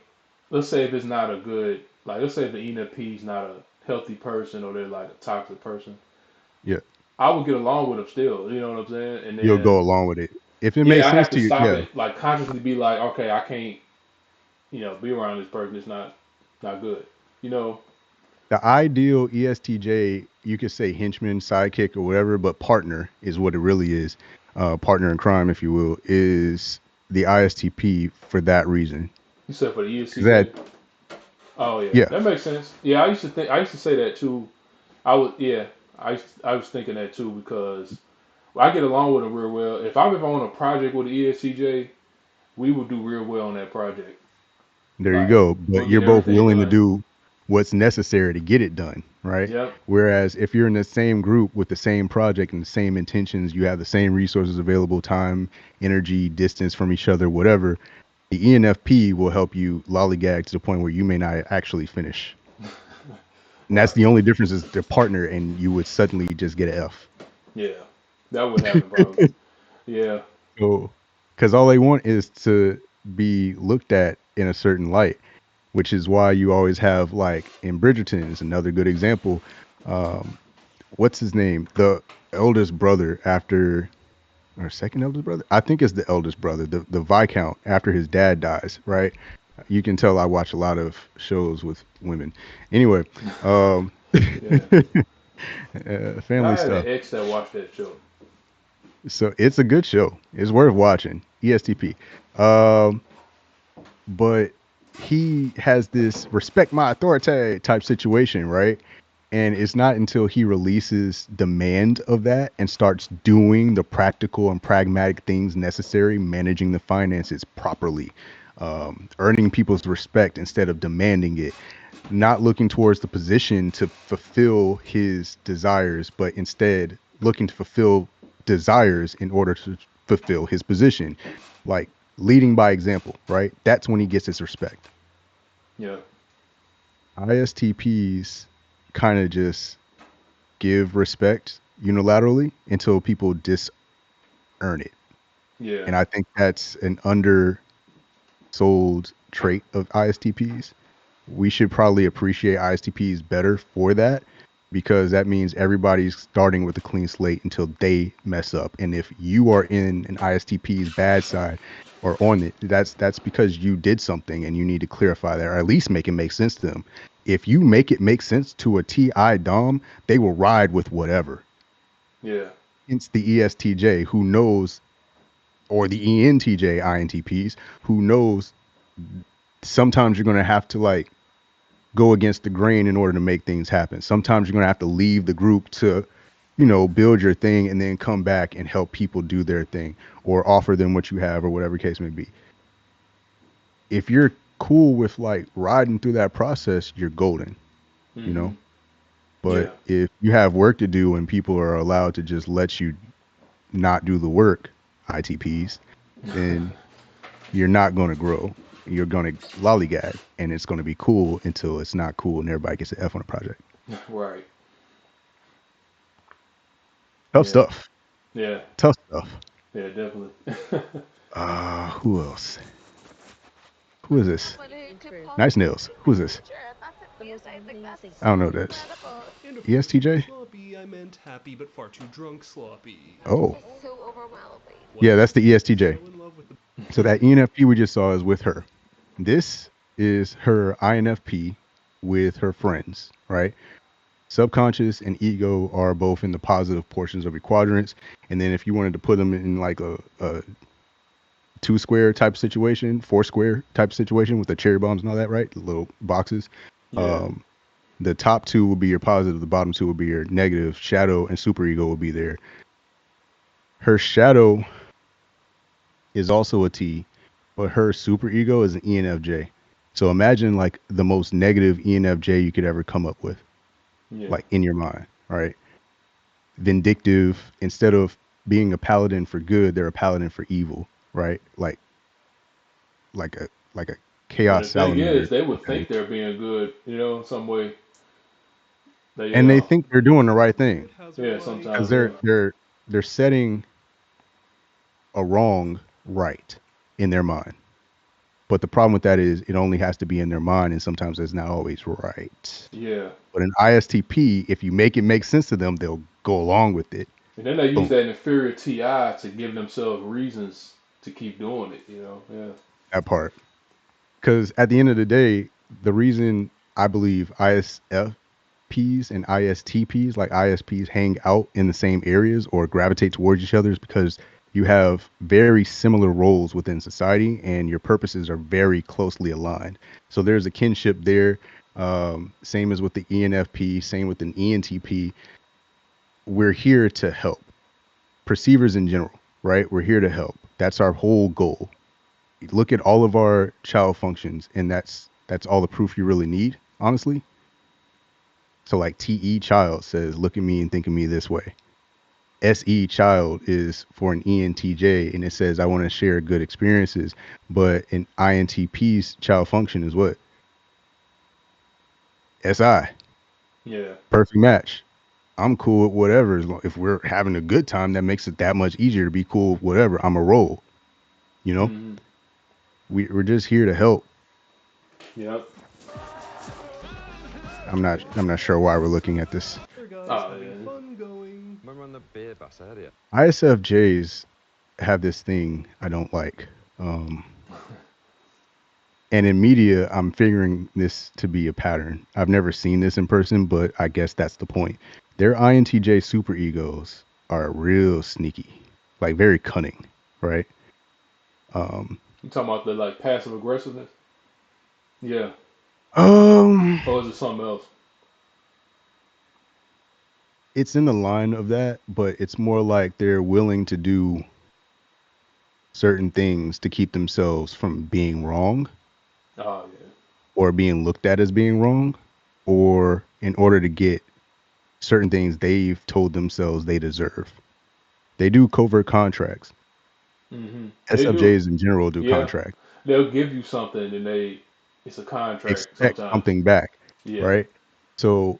let's say if it's not a good, like, let's say if the ENFP is not a healthy person or they're like a toxic person, Yeah, I would get along with them still. You know what I'm saying? And you'll then, go along with it if it makes yeah, I sense have to to you. stop Yeah, it, like, consciously be like, okay, I can't, be around this person. It's not good. You know? the ideal ESTJ, you could say henchman, sidekick, or whatever, but partner is what it really is. Partner in crime, if you will, is the ISTP for that reason. You said for the Because that, ESTJ. Oh yeah, yeah, that makes sense. Yeah, I used to say that too. Yeah, I was thinking that too because I get along with them real well. If I'm on a project with the ESTJ, we will do real well on that project. there you Like go. we'll But you're get both everything willing to done. do what's necessary to get it done, right? Yep. Whereas if you're in the same group with the same project and the same intentions, you have the same resources available, time, energy, distance from each other, whatever, the ENFP will help you lollygag to the point where you may not actually finish. And that's Right. the only difference is their partner, and you would suddenly just get an F. Yeah. That would happen probably. Yeah. So, because all they want is to be looked at in a certain light, which is why you always have like in Bridgerton is another good example. Um, what's his name? The eldest brother after or second eldest brother? I think it's the eldest brother, the Viscount after his dad dies, right? You can tell I watch a lot of shows with women. Anyway, um, Yeah. I family had an stuff. ex that watched that show. So it's a good show. It's worth watching. ESTP. Um, but he has this respect my authority type situation, right? And it's not until he releases demand of that and starts doing the practical and pragmatic things necessary, managing the finances properly, earning people's respect instead of demanding it, not looking towards the position to fulfill his desires, but instead looking to fulfill desires in order to fulfill his position, like leading by example, right? That's when he gets his respect. Yeah. ISTPs kind of just give respect unilaterally until people disearn it. Yeah. And I think that's an undersold trait of ISTPs. We should probably appreciate ISTPs better for that because that means everybody's starting with a clean slate until they mess up. And if you are in an ISTP's bad side or on it, that's because you did something and you need to clarify that or at least make it make sense to them. If you make it make sense to a TI Dom, they will ride with whatever. Yeah. It's the ESTJ who knows, or the ENTJ INTPs who knows sometimes you're going to have to like go against the grain in order to make things happen. Sometimes you're going to have to leave the group to, build your thing and then come back and help people do their thing or offer them what you have or whatever case may be. If you're cool with like riding through that process, you're golden, you know? Mhm. But Yeah. if you have work to do and people are allowed to just let you not do the work, ITPs, then you're not going to grow. You're going to lollygag and it's going to be cool until it's not cool and everybody gets an F on a project. Right. Tough Yeah. stuff. Yeah. Tough stuff. Yeah. Definitely. Who else? Who is this? Nice nails. Who is this? I don't know this. And of course, ESTJ? sloppy, I meant happy but far too drunk sloppy. Oh. What Yeah, that's else? the ESTJ. So in love with the So that ENFP we just saw is with her. This is her INFP with her friends, right? Subconscious and ego are both in the positive portions of your quadrants. And then if you wanted to put them in like a two square type situation, four square type situation with the cherry bombs and all that, right? The little boxes. Yeah. Um, the top two will be your positive, the bottom two will be your negative. Shadow and superego will be there. Her shadow is also a T, but her superego is an ENFJ. So imagine like the most negative ENFJ you could ever come up with, Yeah. like in your mind, right? Vindictive. Instead of being a paladin for good, they're a paladin for evil, right? Like a But chaos the thing salamander. is, they would think they're being good, in some way. They, And they think they're doing the right thing Spirit has her yeah, way. because sometimes, yeah. they're setting a wrong right in their mind. But the problem with that is it only has to be in their mind, and sometimes it's not always right. Yeah. But an ISTP, if you make it make sense to them, they'll go along with it. And then they use Boom, that inferior TI to give themselves reasons to keep doing it. Yeah. that part. Because at the end of the day, the reason I believe ISFPs and ISTPs, like ISPs, hang out in the same areas or gravitate towards each other is because you have very similar roles within society and your purposes are very closely aligned. So there's a kinship there. Same as with the ENFP, same with an ENTP. We're here to help perceivers in general, right? We're here to help. That's our whole goal. Look at all of our child functions, and that's all the proof you really need, honestly. So like TE child says, look at me and think of me this way. SE child is for an ENTJ, and it says I want to share good experiences. But an INTP's child function is what? SI, Yeah. perfect match. I'm cool with whatever. If we're having a good time, that makes it that much easier to be cool with whatever. I'm a roll. You know, Mm-hmm. we're just here to help. Yep. I'm not sure why we're looking at this. Her guys Oh, having yeah. fun going. When we're on the beer bus earlier, ISFJs have this thing I don't like. Um, and in media, I'm figuring this to be a pattern. I've never seen this in person, but I guess that's the point. Their INTJ superegos are real sneaky, like very cunning, right? Um, You talking about the like passive aggressiveness? Yeah. um, Or is it something else? it's in the line of that, but it's more like they're willing to do certain things to keep themselves from being wrong Oh, yeah. or being looked at as being wrong, or in order to get certain things they've told themselves they deserve. They do covert contracts. Mm-hmm. They do. SFJs in general do Yeah. contracts. They'll give you something and it's a contract Expect sometimes. something back, Yeah. right? So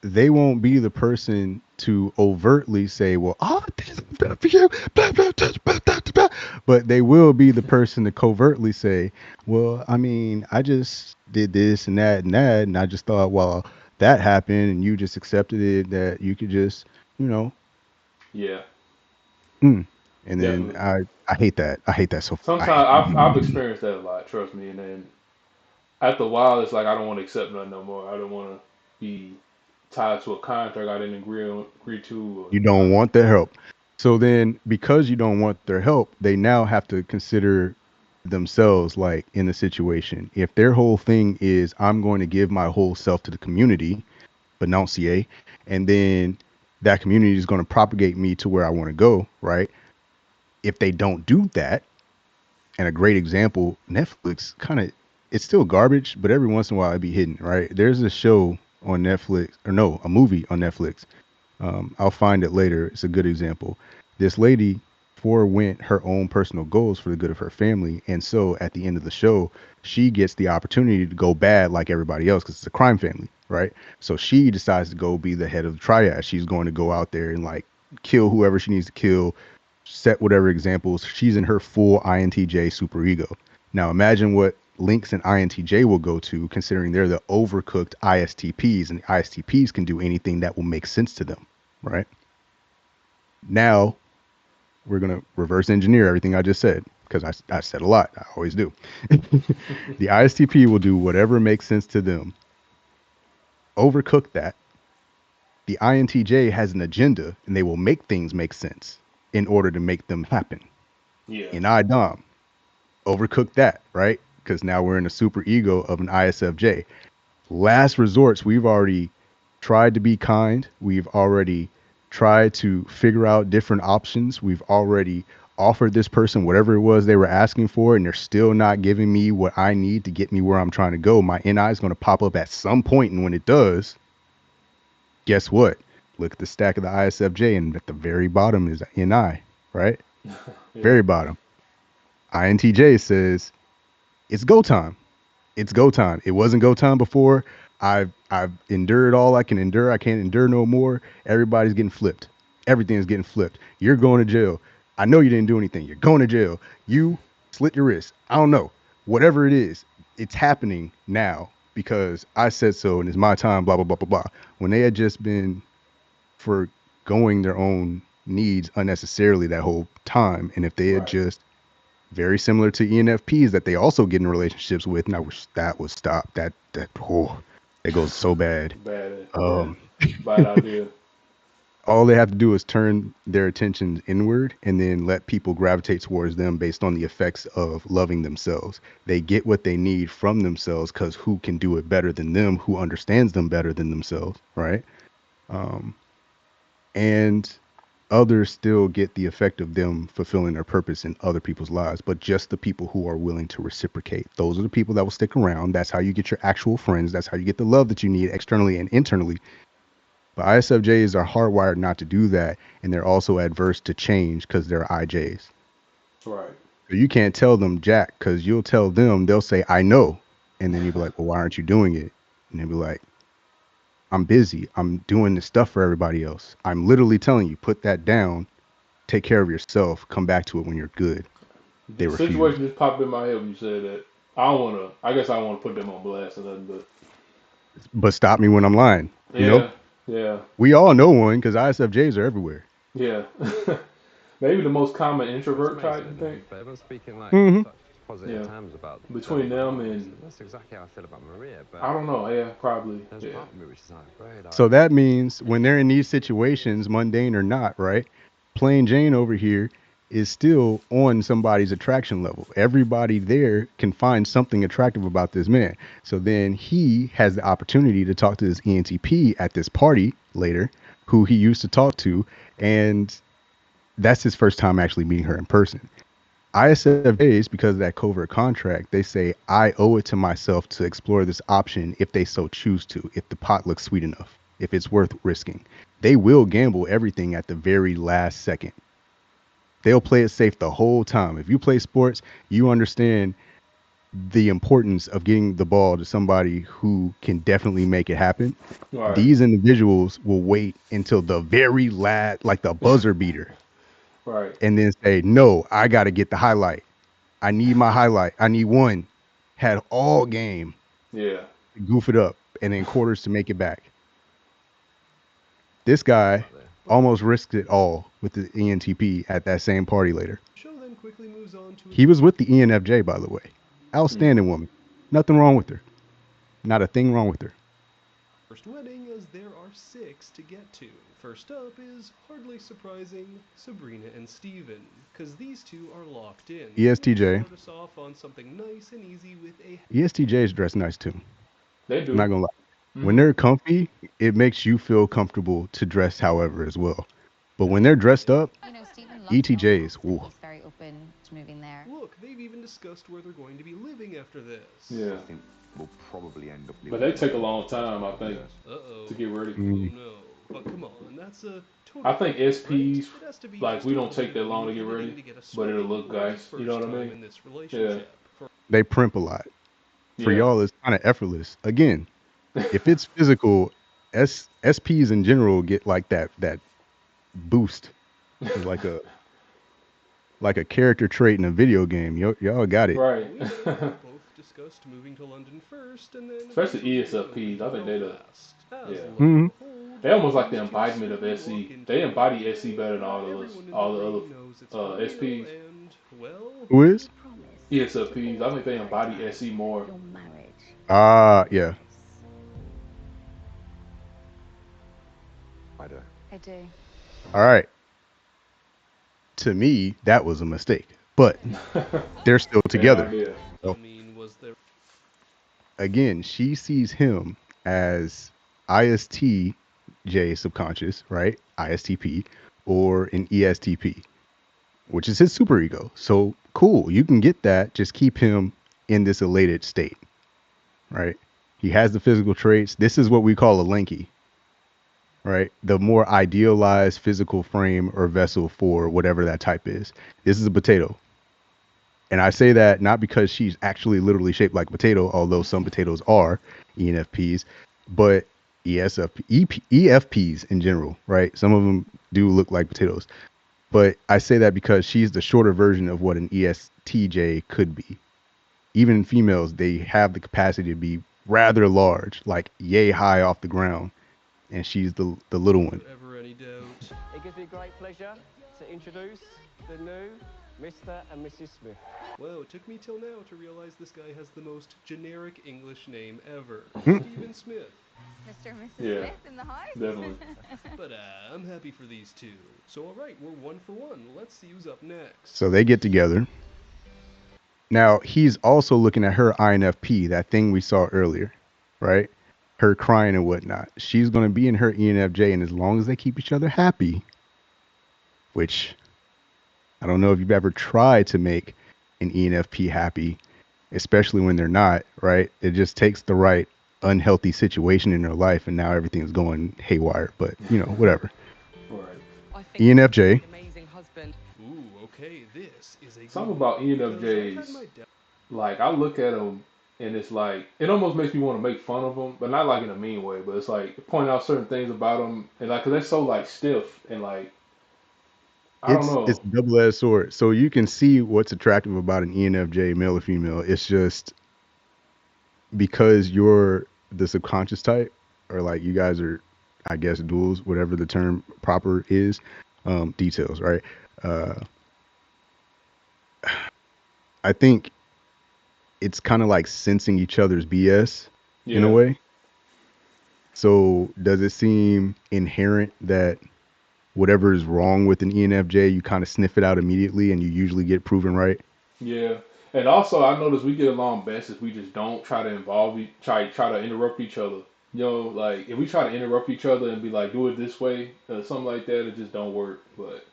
they won't be the person to overtly say, "Well, all the things I've done for you," blah, blah, blah, blah, blah, blah. But they will be the person to covertly say, "Well, I mean, I just did this and that, and I just thought, well, that happened, and you just accepted it, that you could just, you know, Yeah. mm. And then Definitely. I hate that. I hate that so. I hate. Sometimes I've experienced that a lot, trust me, and then after a while it's like I don't want to accept nothing no more. I don't want to be tied to a contract I didn't agree to You or don't want their help. So then, because you don't want their help, they now have to consider themselves like in the situation. If their whole thing is, I'm going to give my whole self to the community, enunciate, and then that community is going to propagate me to where I want to go, right? If they don't do that, and a great example, Netflix kind of, it's still garbage, but every once in a while it'd be hidden, right? There's a show on Netflix, or no, a movie on Netflix. I'll find it later. It's a good example. This lady forewent her own personal goals for the good of her family. And so at the end of the show, she gets the opportunity to go bad like everybody else because it's a crime family, right? So she decides to go be the head of the triad. She's going to go out there and like kill whoever she needs to kill, set whatever examples. She's in her full INTJ superego. Now imagine what links an INTJ will go to, considering they're the overcooked ISTPs, and the ISTPs can do anything that will make sense to them, right? Now, we're going to reverse engineer everything I just said, because I said a lot. I always do. The ISTP will do whatever makes sense to them, overcook that. The INTJ has an agenda, and they will make things make sense in order to make them happen. Yeah. In IDOM, overcook that, right? Because now we're in a super ego of an ISFJ. Last resorts, we've already tried to be kind. We've already tried to figure out different options. We've already offered this person whatever it was they were asking for, and they're still not giving me what I need to get me where I'm trying to go. My NI is going to pop up at some point, and when it does, guess what? Look at the stack of the ISFJ, and at the very bottom is NI, right? Yeah. Very bottom. INTJ says, it's go time. It's go time. It wasn't go time before. I've endured all I can endure. I can't endure no more. Everybody's getting flipped. Everything's getting flipped. You're going to jail. I know you didn't do anything. You're going to jail. You slit your wrist. I don't know. Whatever it is, it's happening now because I said so and it's my time, blah, blah, blah, blah, blah. When they had just been forgoing their own needs unnecessarily that whole time. And if they had Right. just very similar to ENFPs that they also get in relationships with, and I wish that would stop. That it goes so bad. Bad. Um, Bad idea. all they have to do is turn their attention inward and then let people gravitate towards them based on the effects of loving themselves. They get what they need from themselves because who can do it better than them? Who understands them better than themselves, right? And others still get the effect of them fulfilling their purpose in other people's lives, but just the people who are willing to reciprocate. Those are the people that will stick around. That's how you get your actual friends. That's how you get the love that you need externally and internally. But ISFJs are hardwired not to do that, and they're also adverse to change because they're IJs. Right. So you can't tell them jack because you'll tell them, they'll say, I know. And then you'll be like, well, why aren't you doing it? And they'll be like, I'm busy. I'm doing this stuff for everybody else. I'm literally telling you, put that down, take care of yourself, come back to it when you're good. They The refuse. situation just popped in my head when you said that. I don't want to. I guess I don't want to put them on blast or nothing, but But stop me when I'm lying. You know, yeah, yeah, we all know one because ISFJs are everywhere. yeah. Maybe the most common It was introvert type. I think. amazing, but everyone's speaking like Hmm. such positive Yeah. terms about Between them lives, and and that's exactly how I feel about Maria. I But don't know. Yeah, probably. there's Yeah. part of me which is like very like, So that means when they're in these situations, mundane or not, right? Plain Jane over here is still on somebody's attraction level. Everybody there can find something attractive about this man. So then he has the opportunity to talk to this ENTP at this party later, who he used to talk to, and that's his first time actually meeting her in person. ISFJs, because of that covert contract, they say, I owe it to myself to explore this option if they so choose to, if the pot looks sweet enough, if it's worth risking. They will gamble everything at the very last second. They'll play it safe the whole time. If you play sports, you understand the importance of getting the ball to somebody who can definitely make it happen. Right. These individuals will wait until the very last, like the buzzer beater, Right. and then say, no, I got to get the highlight. I need my highlight. I need one. Had all game Yeah. to goof it up and then quarters to make it back. This guy about there. almost risked it all with the ENTP at that same party later. The show then quickly moves on to He was with the ENFJ, by the way. Mm. Outstanding woman. Nothing wrong with her. Not a thing wrong with her. first wedding, as there are 6 to get to. First up is, hardly surprising, Sabrina and Steven, because these two are locked in. ESTJ. Start us off on something nice and easy with a ESTJs dress nice too. They I'm not do. gonna lie. When Hmm. they're comfy, it makes you feel comfortable to dress however as well. But when they're dressed up, You know, Stephen loves ETJs, Belfast and ooh, he's very open to moving there. look. They've even discussed where they're going to be living after this. Yeah. I think we'll probably end up But living they together take a for long the first time, I couple of think, years. Uh-oh. to get ready. Oh mm, no. But come on, that's a I total think compliment, right? SPs, It has to be like, just we a don't lovely take that long to morning get committing ready, to get a but it'll sweating look for the nice. You know first what I time mean? in this Yeah. relationship. they primp a lot. For Yeah. y'all, it's kind of effortless. Again, if it's physical, SPs in general get like that boost. It's like a character trait in a video game. Y'all got it. Right. We know you're both discussed moving to London first and then Especially eventually moving ESFPs. to I think they the Belfast. As yeah. luck Hmm. would behold, They almost like the these two embodiment of simply walk SE. into They a embody wedding SE day better than where everyone in the all ring the knows it's for other real SPs. and, well, Who is? ESFPs. I think they embody SE more. Yeah. I do. I do. All right. To me, that was a mistake, but they're still Same together. idea. I So mean, was there again, she sees him as ISTJ subconscious, right? ISTP, or an ESTP, which is his superego. So cool, you can get that. Just keep him in this elated state, right? He has the physical traits. This is what we call a lanky, right? The more idealized physical frame or vessel for whatever that type is. This is a potato. And I say that not because she's actually literally shaped like a potato, although some potatoes are ENFPs, but EFPs in general, right? Some of them do look like potatoes. But I say that because she's the shorter version of what an ESTJ could be. Even in females, they have the capacity to be rather large, like yay high off the ground. And she's the little one. ever any doubt? It gives me great pleasure to introduce the new Mr. and Mrs. Smith. Wow, it took me till now to realize this guy has the most generic English name ever. Hmm. Stephen Smith. Mr. and Mrs. Yeah, Smith in the house. definitely. But I'm happy for these two. So alright, we're 1 for 1. Let's see who's up next. So they get together. Now he's also looking at her INFP, that thing we saw earlier, right? Her crying and whatnot. She's going to be in her ENFJ, and as long as they keep each other happy, which I don't know if you've ever tried to make an ENFP happy, especially when they're not, right? It just takes the right unhealthy situation in their life, and now everything's going haywire. But whatever. Right. I think he's ENFJ. an amazing husband. Ooh, okay, this is a Something good about one, because I've had ENFJs. my doubts. Like I look at them and it's like it almost makes me want to make fun of them, but not like in a mean way. But it's like point out certain things about them and like 'cause they're so like stiff and like I don't It's know. a double-edged sword. So you can see what's attractive about an ENFJ, male or female. It's just because you're the subconscious type, or like you guys are, I guess, duals, whatever the term proper is, details, right? Uh, I think it's kind of like sensing each other's BS in a Yeah, way. So does it seem inherent that whatever is wrong with an ENFJ, you kind of sniff it out immediately and you usually get proven right? yeah. And also I notice we get along best if we just don't try to try to interrupt each other. You know, like if we try to interrupt each other and be like, do it this way, something like that, it just don't work. But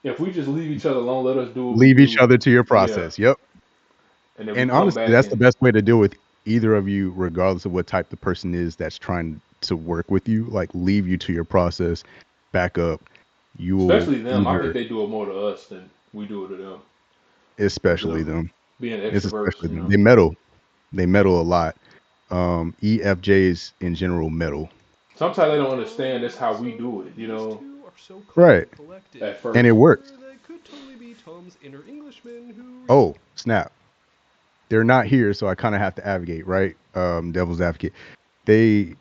if we just leave each other alone, let us do what we Leave each do, other to your yeah, process. Yep. and then we And come honestly, back that's the and best way to deal with either of you, regardless of what type the person is that's trying to work with you. Like, leave you to your process, back up. You will especially them. I think either, they do it more to us than we do it to them. With especially them them. being It's extroverts, especially you them. know. They meddle. They meddle a lot. EFJs in general meddle. Sometimes they don't Tom, understand that's but how we also, do it, you these know, two are so calm Right. and collected. at And it first. works. However, that could totally be Tom's inner Englishman who Oh, snap. They're not here, so I kind of have to advocate, right? Devil's advocate. They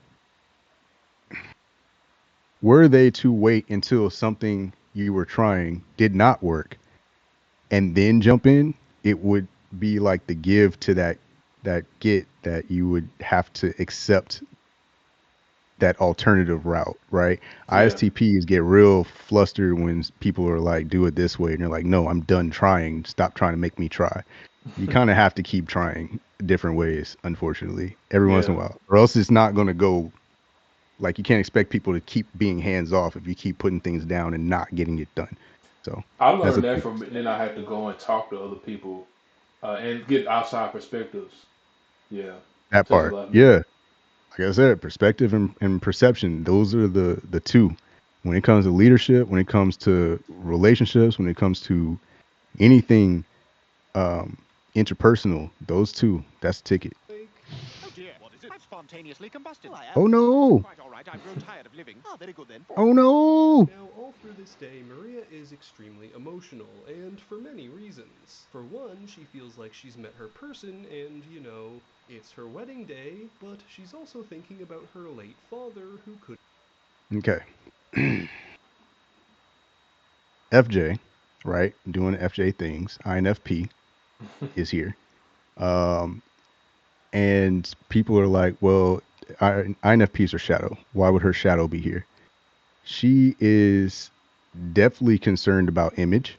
were they to wait until something you were trying did not work and then jump in, it would be like the give to that get that you would have to accept that alternative route, right? Yeah. ISTPs get real flustered when people are like, do it this way. And they're like, no, I'm done trying. Stop trying to make me try. You kind of have to keep trying different ways, unfortunately, every once in Yeah. a while, or else it's not going to go. Like, you can't expect people to keep being hands off if you keep putting things down and not getting it done. So I that's a learned that big, from, then I had to go and talk to other people and get outside perspectives. Yeah. that Takes a part. lot of me. Yeah. Like I said, perspective and perception, those are the two. When it comes to leadership, when it comes to relationships, when it comes to anything um interpersonal, those two, that's the ticket. like, spontaneously combusted. Well, Oh no! quite all right. I've grown tired of living. Ah, very good then. Oh no! Now, all through this day, Maria is extremely emotional, and for many reasons. For one, she feels like she's met her person, and, you know, it's her wedding day, but she's also thinking about her late father, who could. Okay. FJ, right? Doing FJ things. INFP is here. Um, and people are like, well, INFPs are shadow. Why would her shadow be here? She is definitely concerned about image.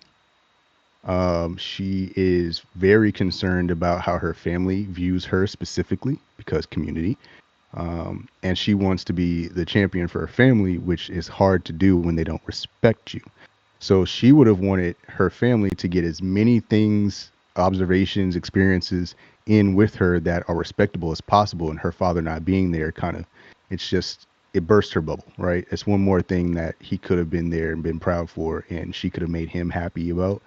She is very concerned about how her family views her specifically because community. And she wants to be the champion for her family, which is hard to do when they don't respect you. So she would have wanted her family to get as many things, observations, experiences in with her that are respectable as possible. And her father not being there kind of, it's just, it burst her bubble, right? It's one more thing that he could have been there and been proud for, and she could have made him happy about.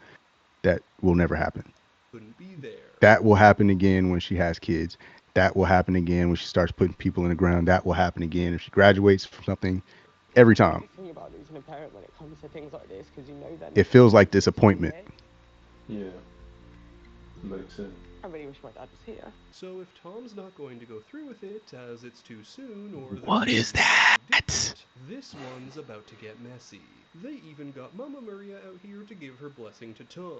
That will never happen. Couldn't be there. That will happen again when she has kids. That will happen again when she starts putting people in the ground. That will happen again if she graduates from something. Every time. The thing about losing a parent when it comes to things like this, because you know they're It feels like disappointment. Yeah, makes sense. I really wish my dad was here. So if Tom's not going to go through with it, as it's too soon, or What is that? this one's about to get messy. They even got Mama Maria out here to give her blessing to Tom.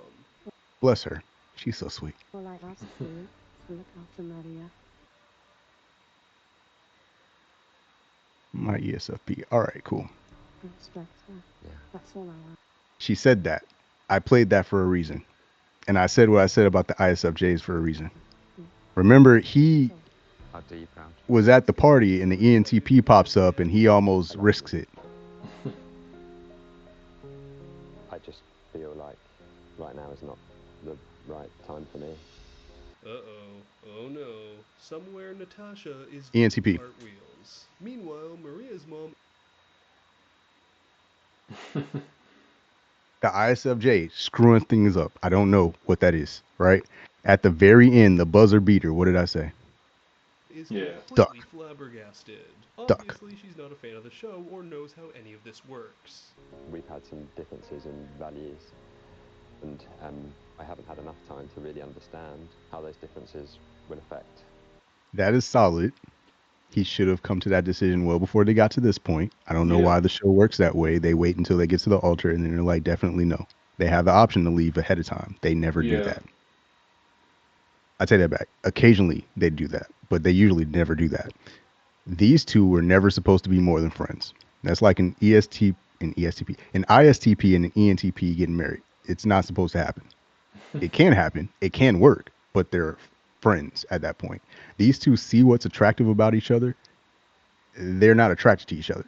Bless her. She's so sweet. All I've asked you to look after Maria. My ESFP. All right, cool. Respect her. Yeah. That's all I want. She said that. I played that for a reason. And I said what I said about the ISFJs for a reason. Remember, he How do you proud? was at the party and the ENTP pops up and he almost risks it. I just feel like right now is not the right time for me. Uh-oh. Oh no. Somewhere Natasha is ENTP. doing cartwheels. Meanwhile, Maria's mom... The ISFJ screwing things up. I don't know what that is, right? At the very end, the buzzer beater. What did I say? is Yeah. completely Duck. flabbergasted. Duck. Obviously, she's not a fan of the show or knows how any of this works. We've had some differences in values, and I haven't had enough time to really understand how those differences will affect. That is solid. He should have come to that decision well before they got to this point. I don't know Yeah. why the show works that way. They wait until they get to the altar and then they're like, definitely no. They have the option to leave ahead of time. They never do Yeah. that. I take that back. Occasionally they do that, but they usually never do that. These two were never supposed to be more than friends. That's like an ESTP, an ISTP and an ENTP getting married. It's not supposed to happen. It can happen. It can work, but they're friends at that point. These two see what's attractive about each other. They're not attracted to each other.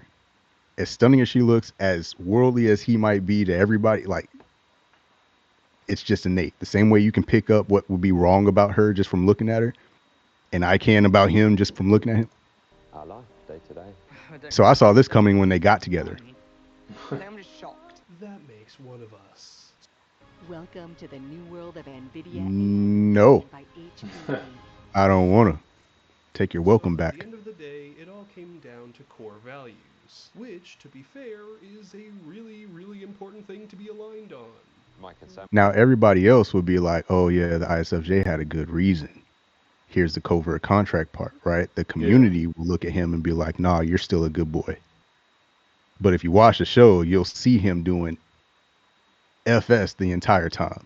As stunning as she looks, as worldly as he might be to everybody, like, it's just innate. The same way you can pick up what would be wrong about her just from looking at her, and I can about him just from looking at him. Our life, day to day. So I saw this coming when they got together. I'm just shocked. That makes one of us. Welcome to the new world of NVIDIA No, by HPE. I don't want to. Take your welcome At back. the end of the day, it all came down to core values, which, to be fair, is a really, really important thing to be aligned on. My concern. Now, everybody else would be like, oh, yeah, the ISFJ had a good reason. Here's the covert contract part, right? The community will look at him and be like, nah, you're still a good boy. But if you watch the show, you'll see him doing FS the entire time.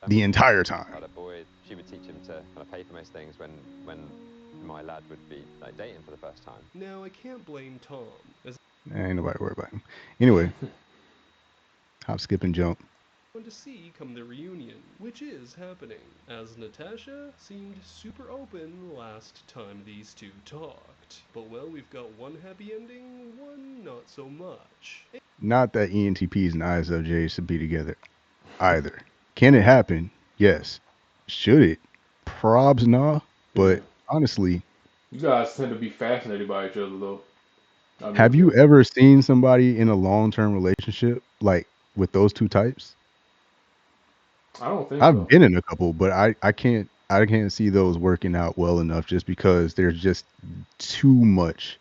The entire time. Had a boy, she would teach him to kind of pay for most things when my lad would be like dating for the first time. Now, I can't blame Tom, as Ain't nobody worried about him. Anyway, hop, skip, and jump. to see come the reunion, which is happening, as Natasha seemed super open last time these two talked. But well, we've got one happy ending, one not so much. Not that ENTPs and ISFJs should be together either. Can it happen? Yes. Should it? Probs, nah. But Yeah. honestly, You guys tend to be fascinated by each other, though. I mean, have you ever seen somebody in a long-term relationship like with those two types? I don't think I've so. been in a couple, but I can't I can't see those working out well enough just because there's just too much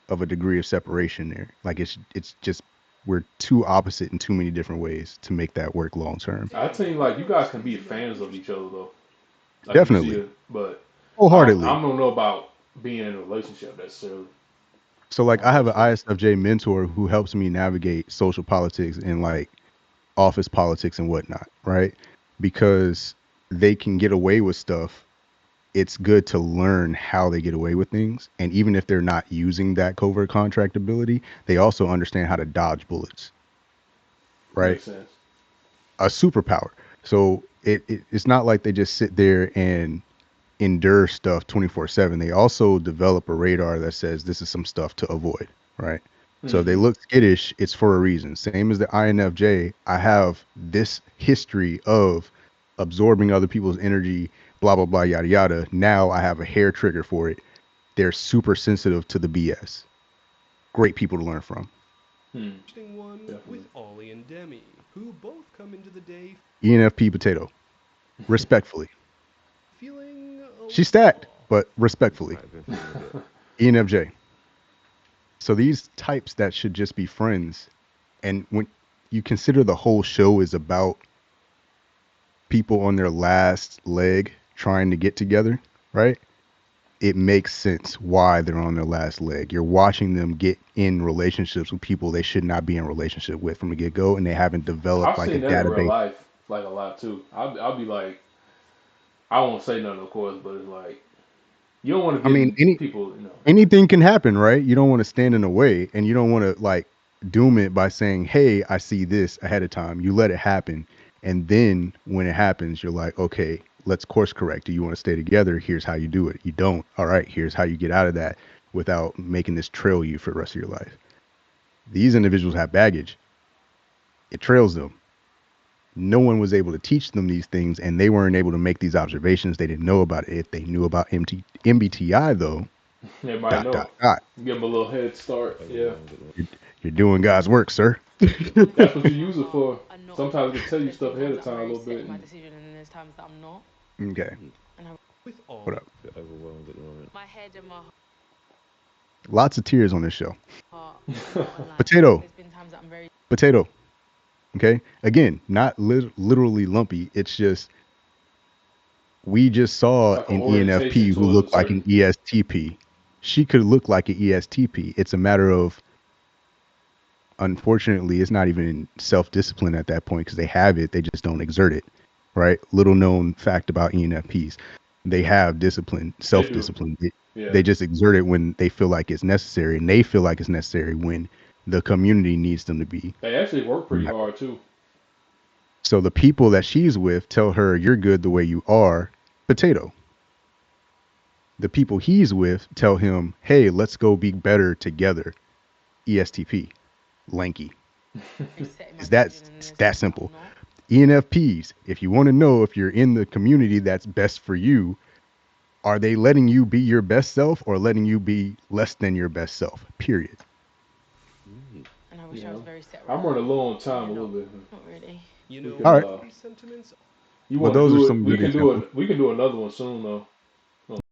of a degree of separation there. Like it's just we're too opposite in too many different ways to make that work long term. I think like you guys can be fans of each other though. Like you see Definitely. it, but I Wholeheartedly. don't know about being in a relationship necessarily. So I like don't I have think an so. ISFJ mentor who helps me navigate social politics and like office politics and whatnot, right? Because they can get away with stuff. It's good to learn how they get away with things. And even if they're not using that covert contract ability, they also understand how to dodge bullets, right? Makes sense. A superpower. So it's not like they just sit there and endure stuff 24/7. They also develop a radar that says this is some stuff to avoid, right? So if they Hmm. look skittish, it's for a reason. Same as the INFJ, I have this history of absorbing other people's energy, blah blah blah yada yada. Now I have a hair trigger for it. They're super sensitive to the BS. Great people to learn from. Hmm. Interesting one Definitely. with Ollie and Demi, who both come into the day ENFP potato. Respectfully. feeling a She's little stacked, off. but respectfully. Might have been feeling a bit. ENFJ. So these types that should just be friends, and when you consider the whole show is about people on their last leg trying to get together, right? It makes sense why they're on their last leg. You're watching them get in relationships with people they should not be in relationship with from the get go, and they haven't developed I've like a seen that in real database. life like a lot too. I'll be like, I won't say nothing of course, but it's like you don't want to I get mean, in people, anything can happen, right? You don't want to stand in the way, and you don't want to like doom it by saying, "Hey, I see this" ahead of time. You let it happen, and then when it happens, you're like, "Okay, let's course correct. Do you want to stay together? Here's how you do it. You don't. All right, here's how you get out of that without making this trail you for the rest of your life." These individuals have baggage. It trails them. No one was able to teach them these things, and they weren't able to make these observations. They didn't know about it. If they knew about MBTI, though, they might dot know. dot dot. Give them a little head start. Yeah, Overwhelmed at the moment. You're, you're doing God's work, sir. that's what you use it for. Sometimes it can tell you stuff ahead of time a little bit. And Okay. With What all up? A bit overwhelmed at the moment. Lots of tears on this show. Potato. Potato. Okay. Again, not literally lumpy. It's just we just it's saw like an an orientation ENFP who towards a looked like an certain. ESTP. She could look like an ESTP. It's a matter of, unfortunately, it's not even self discipline at that point because they have it. They just don't exert it. Right. Little known fact about ENFPs. They have discipline, They self do. discipline. Yeah, They just exert it when they feel like it's necessary, and they feel like it's necessary when the community needs them to be. they actually work pretty hard too. So the people that she's with tell her, "You're good the way you are." Potato. The people he's with tell him, "Hey, let's go be better together." ESTP. Lanky. Is that simple? ENFPs. If you want to know if you're in the community that's best for you, are they letting you be your best self or letting you be less than your best self? Period. Mm. Yeah, I'm running low on time a little bit. We can All right. these sentiments you But want to those are do some it? We good can do examples. it. We can do another one soon though.